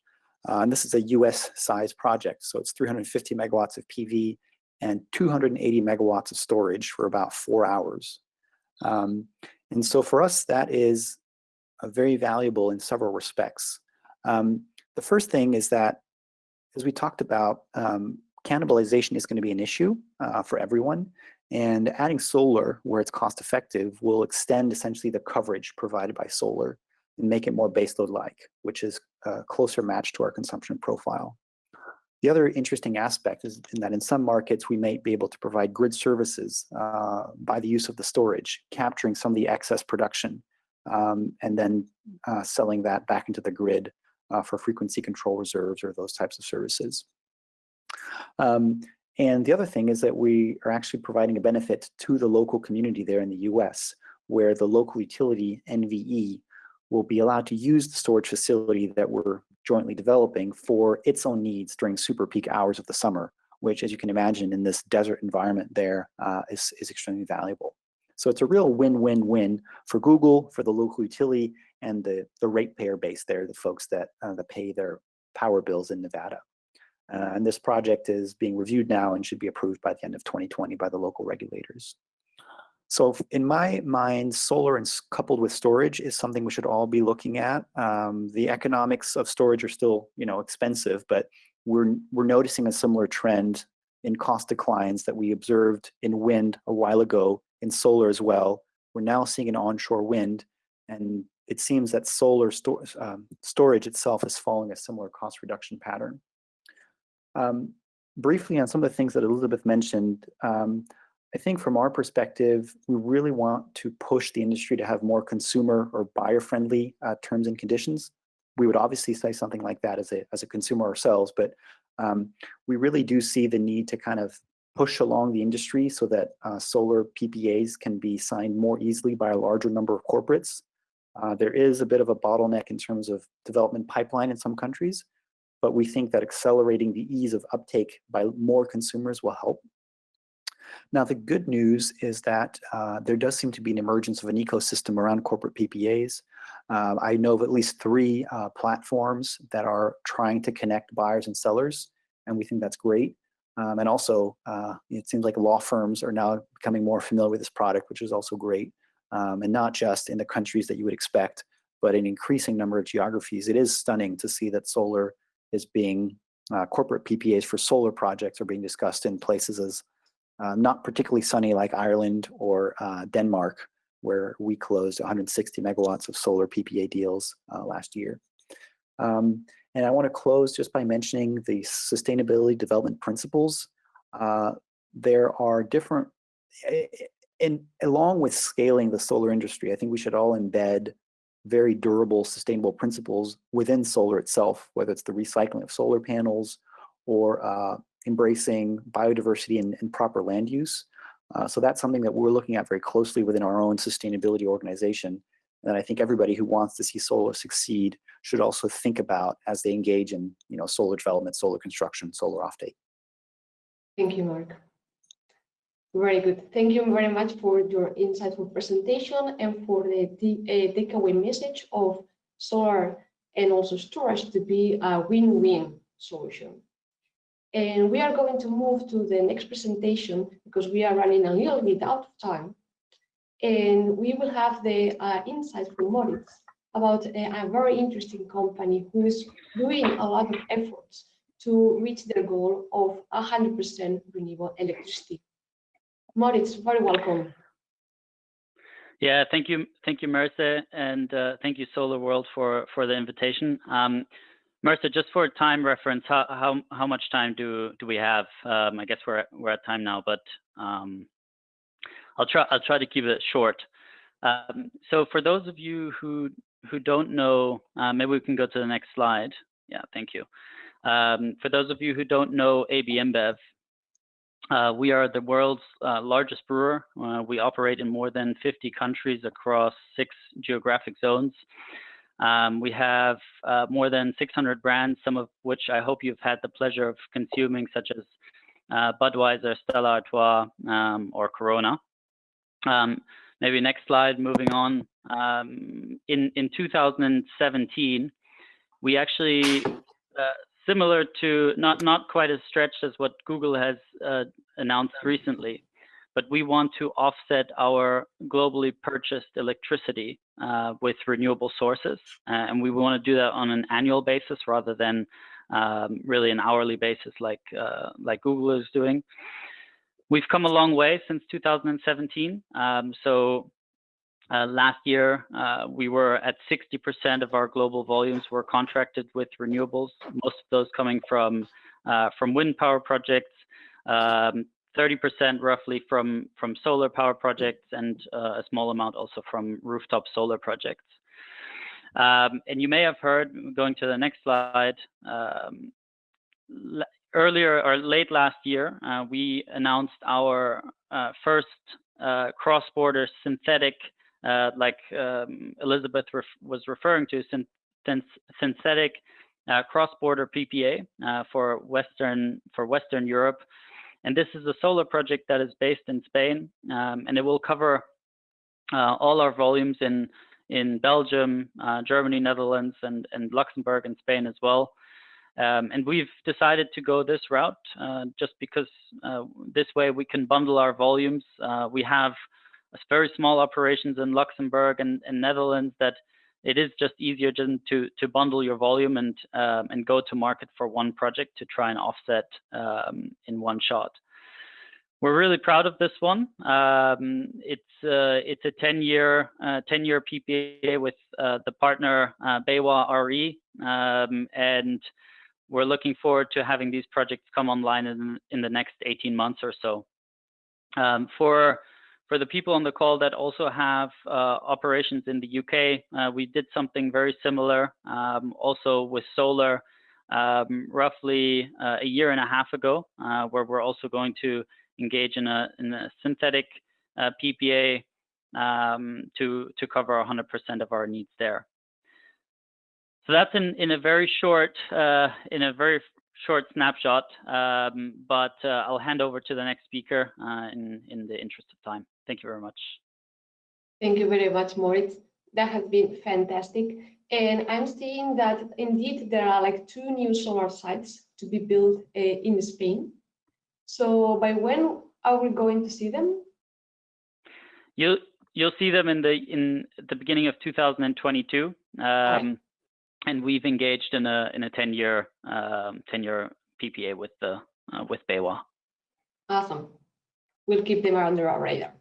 And this is a US-sized project, so it's 350 megawatts of PV and 280 megawatts of storage for about 4 hours. And so for us, that is very valuable in several respects. The first thing is that, as we talked about, cannibalization is going to be an issue for everyone, and adding solar where it's cost effective will extend essentially the coverage provided by solar and make it more baseload-like, which is a closer match to our consumption profile. The other interesting aspect is that in some markets, we may be able to provide grid services by the use of the storage, capturing some of the excess production, and then selling that back into the grid for frequency control reserves or those types of services. And the other thing is that we are actually providing a benefit to the local community there in the US, where the local utility, NVE, will be allowed to use the storage facility that we're jointly developing for its own needs during super peak hours of the summer, which, as you can imagine, in this desert environment there is extremely valuable. So it's a real win-win-win for Google, for the local utility, and the ratepayer base there, the folks that pay their power bills in Nevada. And this project is being reviewed now and should be approved by the end of 2020 by the local regulators. So in my mind, solar and coupled with storage is something we should all be looking at. The economics of storage are still, expensive, but we're noticing a similar trend in cost declines that we observed in wind a while ago, in solar as well. We're now seeing in onshore wind, and it seems that solar storage itself is following a similar cost reduction pattern. Briefly on some of the things that Elizabeth mentioned, I think from our perspective, we really want to push the industry to have more consumer or buyer-friendly terms and conditions. We would obviously say something like that as a consumer ourselves, but we really do see the need to kind of push along the industry so that solar PPAs can be signed more easily by a larger number of corporates. There is a bit of a bottleneck in terms of development pipeline in some countries, but we think that accelerating the ease of uptake by more consumers will help. Now, the good news is that there does seem to be an emergence of an ecosystem around corporate PPAs. I know of at least 3 platforms that are trying to connect buyers and sellers, and we think that's great. And also, it seems like law firms are now becoming more familiar with this product, which is also great. And not just in the countries that you would expect, but in increasing number of geographies. It is stunning to see that solar is being, corporate PPAs for solar projects are being discussed in places as not particularly sunny like Ireland or Denmark, where we closed 160 megawatts of solar PPA deals last year. And I want to close just by mentioning the sustainability development principles. There are different, along with scaling the solar industry, I think we should all embed very durable, sustainable principles within solar itself, whether it's the recycling of solar panels or embracing biodiversity and proper land use. So that's something that we're looking at very closely within our own sustainability organization. And I think everybody who wants to see solar succeed should also think about as they engage in, solar development, solar construction, solar offtake. Thank you, Mark. Very good. Thank you very much for your insightful presentation and for the takeaway message of solar and also storage to be a win-win solution. And we are going to move to the next presentation because we are running a little bit out of time. And we will have the insights from Moritz about a very interesting company who is doing a lot of efforts to reach their goal of 100% renewable electricity. Moritz, very welcome. Yeah, thank you, Merce, and thank you, Solar World, for the invitation. Merce, just for time reference, how much time do we have? I guess we're at time now, but I'll try to keep it short. So for those of you who don't know, maybe we can go to the next slide. Yeah, thank you. For those of you who don't know AB InBev, we are the world's largest brewer. We operate in more than 50 countries across 6 geographic zones. We have more than 600 brands, some of which I hope you've had the pleasure of consuming, such as Budweiser, Stella Artois, or Corona. Maybe next slide, moving on. In 2017, we actually, similar to, not quite as stretched as what Google has announced recently, but we want to offset our globally purchased electricity with renewable sources. And we want to do that on an annual basis rather than really an hourly basis like Google is doing. We've come a long way since 2017. Last year, we were at 60% of our global volumes were contracted with renewables, most of those coming from wind power projects, 30% roughly from solar power projects, and a small amount also from rooftop solar projects. And you may have heard, going to the next slide, earlier or late last year, we announced our first cross-border synthetic, like Elizabeth was referring to, synthetic cross-border PPA for Western Europe. And this is a solar project that is based in Spain, and it will cover all our volumes in Belgium, Germany, Netherlands, and Luxembourg and Spain as well. And we've decided to go this route just because this way we can bundle our volumes. We have very small operations in Luxembourg and Netherlands that it is just easier to bundle your volume and go to market for one project to try and offset in one shot. We're really proud of this one. It's a 10-year PPA with the partner Baywa RE, and we're looking forward to having these projects come online in the next 18 months or so. For the people on the call that also have operations in the UK, we did something very similar, also with solar, roughly a year and a half ago, where we're also going to engage in a synthetic PPA to cover 100% of our needs there. So that's in a very short snapshot, but I'll hand over to the next speaker in the interest of time. Thank you very much. Thank you very much, Moritz. That has been fantastic. And I'm seeing that indeed there are like 2 new solar sites to be built in Spain. So by when are we going to see them? You'll see them in the beginning of 2022, and we've engaged in a 10-year PPA with BayWa. Awesome. We'll keep them under our radar.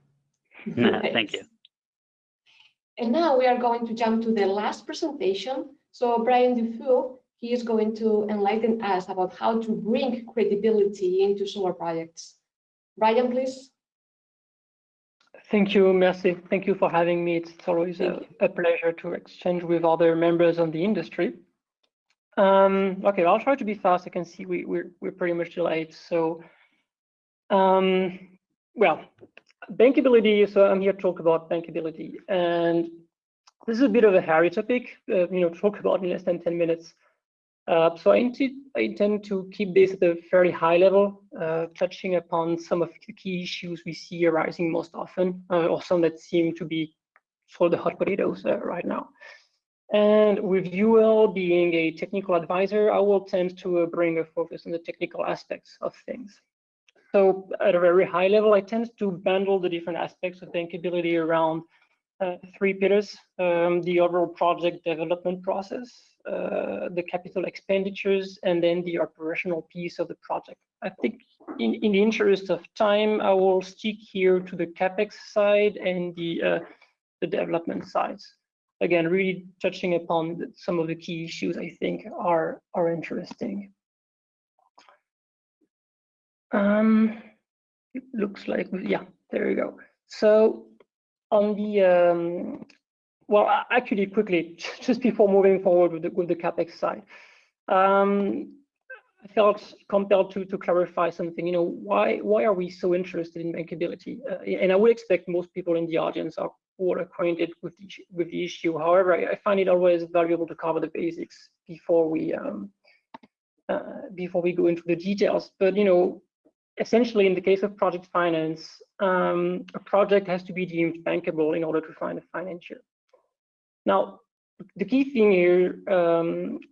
Thank you. And now we are going to jump to the last presentation. So Brian Dufour, he is going to enlighten us about how to bring credibility into solar projects. Brian, please. Thank you, Merci. Thank you for having me. It's always a pleasure to exchange with other members of the industry. Okay, I'll try to be fast. I can see we're pretty much delayed. So, well, bankability. So I'm here to talk about bankability, and this is a bit of a hairy topic. To talk about in less than 10 minutes. So I intend to keep this at a fairly high level, touching upon some of the key issues we see arising most often, or some that seem to be sort of the hot potatoes right now. And with UL being a technical advisor, I will tend to bring a focus on the technical aspects of things. So at a very high level, I tend to bundle the different aspects of bankability around 3 pillars: the overall project development process, the capital expenditures, and then the operational piece of the project. I think in the interest of time, I will stick here to the CapEx side and the development sides. Again, really touching upon some of the key issues I think are interesting. It looks like, yeah, there you go. So on the well, actually, quickly, just before moving forward with the CapEx side, I felt compelled to clarify something. Why are we so interested in bankability? And I would expect most people in the audience are well acquainted with the issue. However, I find it always valuable to cover the basics before we go into the details. But essentially, in the case of project finance, a project has to be deemed bankable in order to find a financier. Now, the key thing here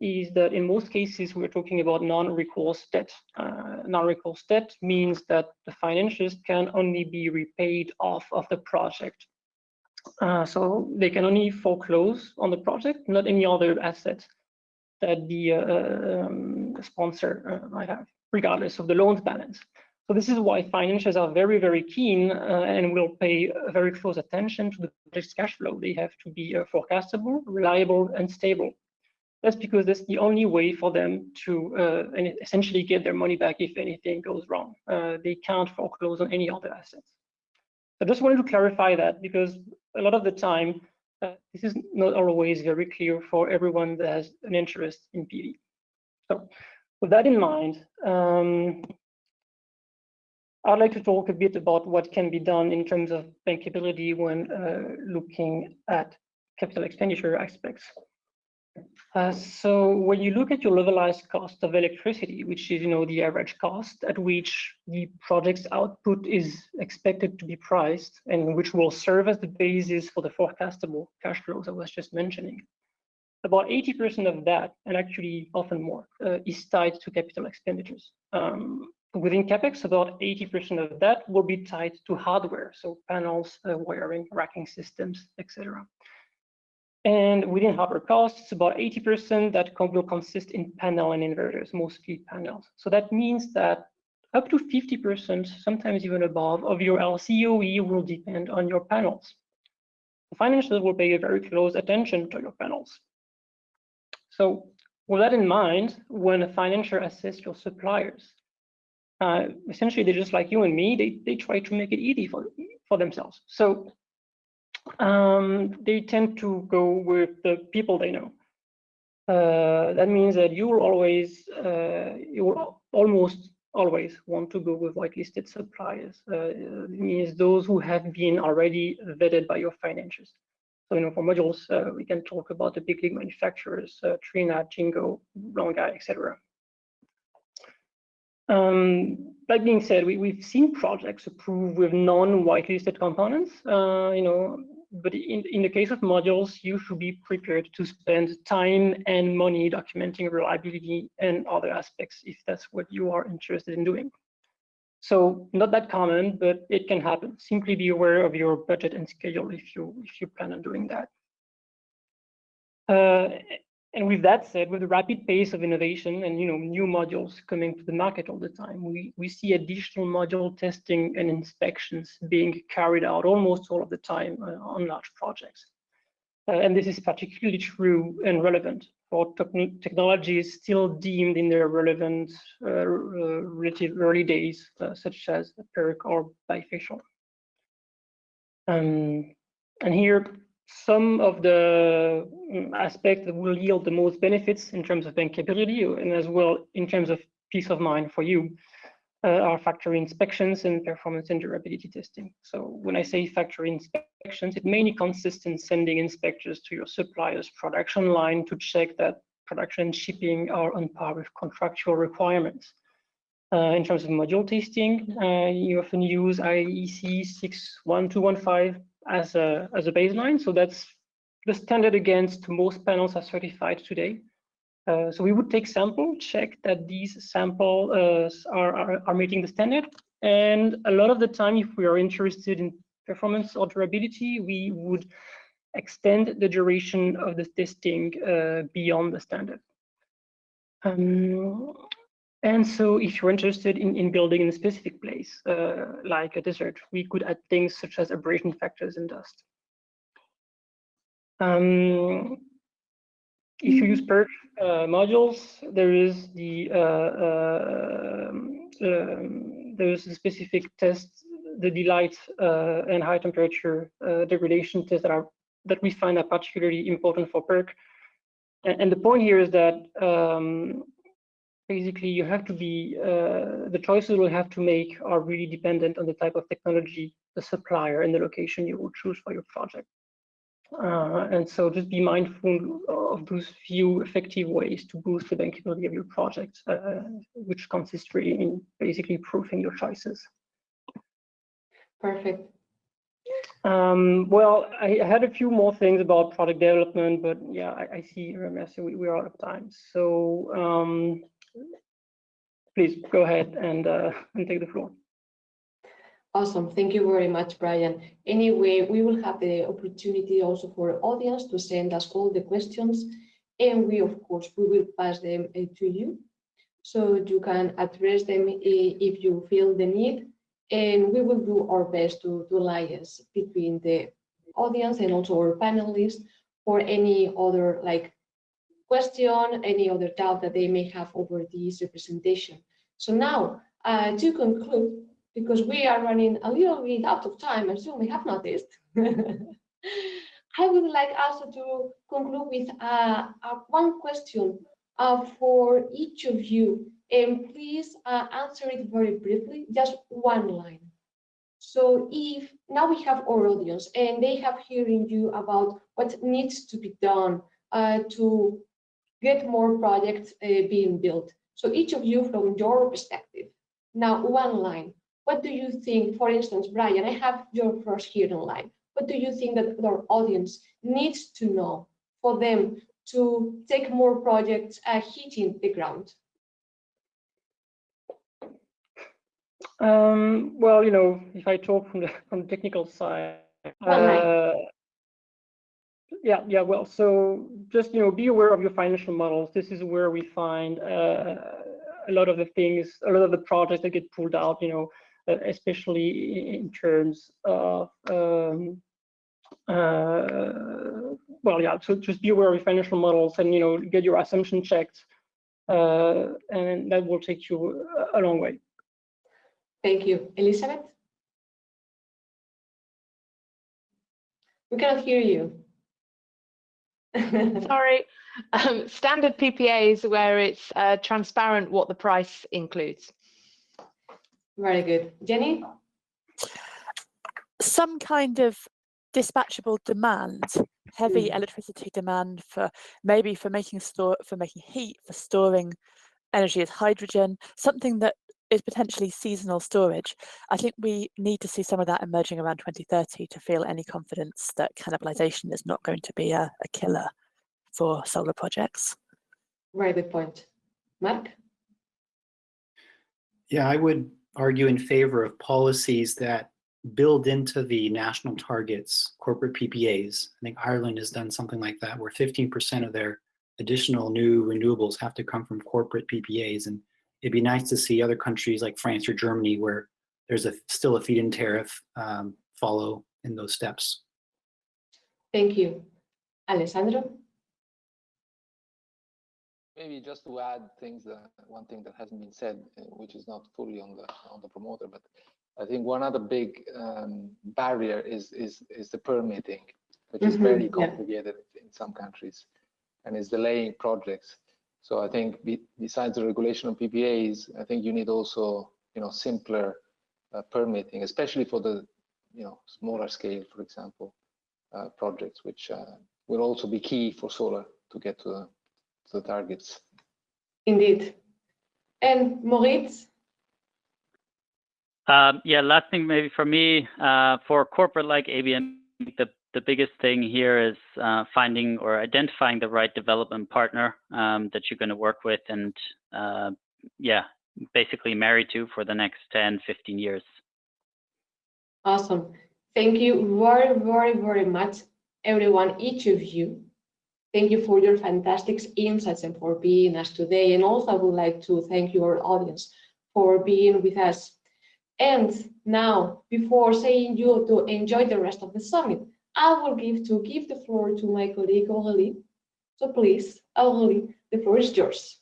is that in most cases, we're talking about non-recourse debt. Non-recourse debt means that the financiers can only be repaid off of the project. So they can only foreclose on the project, not any other assets that the sponsor might have, regardless of the loans balance. So this is why financiers are very, very keen and will pay very close attention to the project's cash flow. They have to be forecastable, reliable, and stable. That's because that's the only way for them to essentially get their money back if anything goes wrong. They can't foreclose on any other assets. I just wanted to clarify that because a lot of the time, this is not always very clear for everyone that has an interest in PV. So with that in mind, I'd like to talk a bit about what can be done in terms of bankability when looking at capital expenditure aspects. So when you look at your levelized cost of electricity, which is the average cost at which the project's output is expected to be priced and which will serve as the basis for the forecastable cash flows I was just mentioning, about 80% of that, and actually often more, is tied to capital expenditures. Within CapEx, about 80% of that will be tied to hardware, so panels, wiring, racking systems, etc. And within hardware costs, about 80% that will consist in panel and inverters, mostly panels. So that means that up to 50%, sometimes even above, of your LCOE will depend on your panels. The financiers will pay very close attention to your panels. So with that in mind, when a financier assesses your suppliers, essentially they're just like you and me, they try to make it easy for themselves. So they tend to go with the people they know. That means that you will almost always want to go with whitelisted suppliers. It means those who have been already vetted by your financiers. So for modules, we can talk about the big league manufacturers, Trina, Jingo, Longa, etc. That being said, we've seen projects approved with non-whitelisted components, but in the case of modules, you should be prepared to spend time and money documenting reliability and other aspects if that's what you are interested in doing. So not that common, but it can happen. Simply be aware of your budget and schedule if you plan on doing that. And with that said, with the rapid pace of innovation and new modules coming to the market all the time, we see additional module testing and inspections being carried out almost all of the time on large projects. And this is particularly true and relevant for technologies still deemed in their relevant relative early days, such as PERC or bifacial. And here, some of the aspects that will yield the most benefits in terms of bankability and as well in terms of peace of mind for you are factory inspections and performance and durability testing. So when I say factory inspections, it mainly consists in sending inspectors to your supplier's production line to check that production and shipping are on par with contractual requirements. In terms of module testing, you often use IEC 61215 as a baseline. So that's the standard against most panels are certified today. So we would take sample, check that these samples are meeting the standard. And a lot of the time, if we are interested in performance or durability, we would extend the duration of the testing beyond the standard. And so if you're interested in building in a specific place, like a desert, we could add things such as abrasion factors and dust. If you use PERC modules, there is there's a specific test, the delight and high temperature degradation tests that we find are particularly important for PERC. And the point here is that basically you have to be, the choices we'll have to make are really dependent on the type of technology, the supplier, and the location you will choose for your project. And so just be mindful of those few effective ways to boost the bankability of your project, which consists really in basically proofing your choices. Perfect. Well, I had a few more things about product development, but yeah, I see, Mercy, we are out of time. So please go ahead and take the floor. Awesome. Thank you very much, Brian. Anyway, we will have the opportunity also for the audience to send us all the questions, and we, of course, we will pass them to you, so you can address them if you feel the need, and we will do our best to liaise between the audience and also our panelists for any other question, any other doubt that they may have over this representation. So now, to conclude, because we are running a little bit out of time, as you may have noticed, I would like also to conclude with one question for each of you, and please answer it very briefly, just one line. So if now we have our audience and they have hearing you about what needs to be done to get more projects being built. So each of you from your perspective, now one line. What do you think, for instance, Brian, I have your first here in line. What do you think that our audience needs to know for them to take more projects hitting the ground? Well, if I talk from the technical side, yeah, well, so just, be aware of your financial models. This is where we find a lot of the things, a lot of the projects that get pulled out, especially in terms of, well, yeah, so just be aware of your financial models and, get your assumption checked, and that will take you a long way. Thank you. Elizabeth? We cannot hear you. Sorry. Standard PPAs where it's transparent what the price includes. Very good. Jenny? Some kind of dispatchable demand, heavy electricity demand for maybe for making heat, for storing energy as hydrogen, something that is potentially seasonal storage. I think we need to see some of that emerging around 2030 to feel any confidence that cannibalization is not going to be a killer for solar projects. Very good point. Mark? Yeah, I would argue in favor of policies that build into the national targets corporate PPAs. I think Ireland has done something like that, where 15% of their additional new renewables have to come from corporate PPAs. And it'd be nice to see other countries like France or Germany, where there's still a feed-in tariff, follow in those steps. Thank you. Alessandro? Maybe just to add one thing that hasn't been said, which is not fully on the promoter, but I think one other big barrier is the permitting, which is very complicated in some countries and is delaying projects. So I think besides the regulation of PPAs, I think you need also simpler permitting, especially for the smaller scale, for example, projects, which will also be key for solar to get to the targets. Indeed. And Moritz? Yeah, last thing maybe for me, for corporate like ABN, the biggest thing here is finding or identifying the right development partner that you're going to work with and basically marry to for the next 10, 15 years. Awesome. Thank you very, very, very much, everyone, each of you. Thank you for your fantastic insights and for being us today. And also I would like to thank your audience for being with us. And now, before saying you to enjoy the rest of the summit, I will give the floor to my colleague Aurélie. So please, Aurélie, the floor is yours.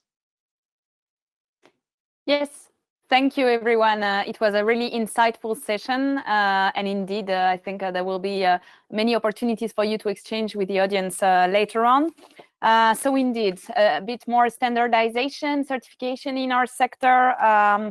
Yes, thank you, everyone. It was a really insightful session. And indeed, I think there will be many opportunities for you to exchange with the audience later on. So indeed, a bit more standardization, certification in our sector,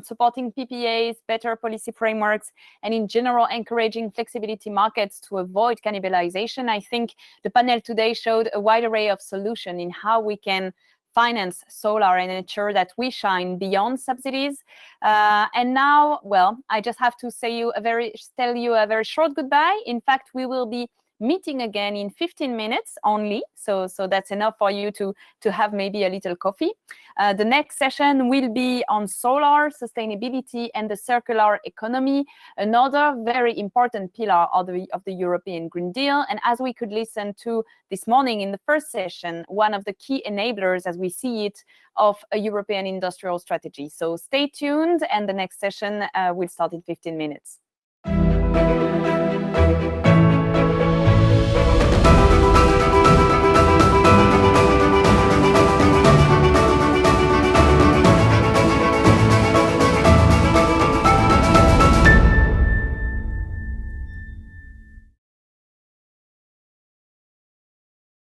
supporting PPAs, better policy frameworks, and in general, encouraging flexibility markets to avoid cannibalization. I think the panel today showed a wide array of solutions in how we can finance solar and ensure that we shine beyond subsidies. And now, well, I just have to tell you a very short goodbye. In fact, we will be meeting again in 15 minutes only. So that's enough for you to have maybe a little coffee. The next session will be on solar, sustainability, and the circular economy, another very important pillar of the European Green Deal. And as we could listen to this morning in the first session, one of the key enablers, as we see it, of a European industrial strategy. So stay tuned, and the next session will start in 15 minutes.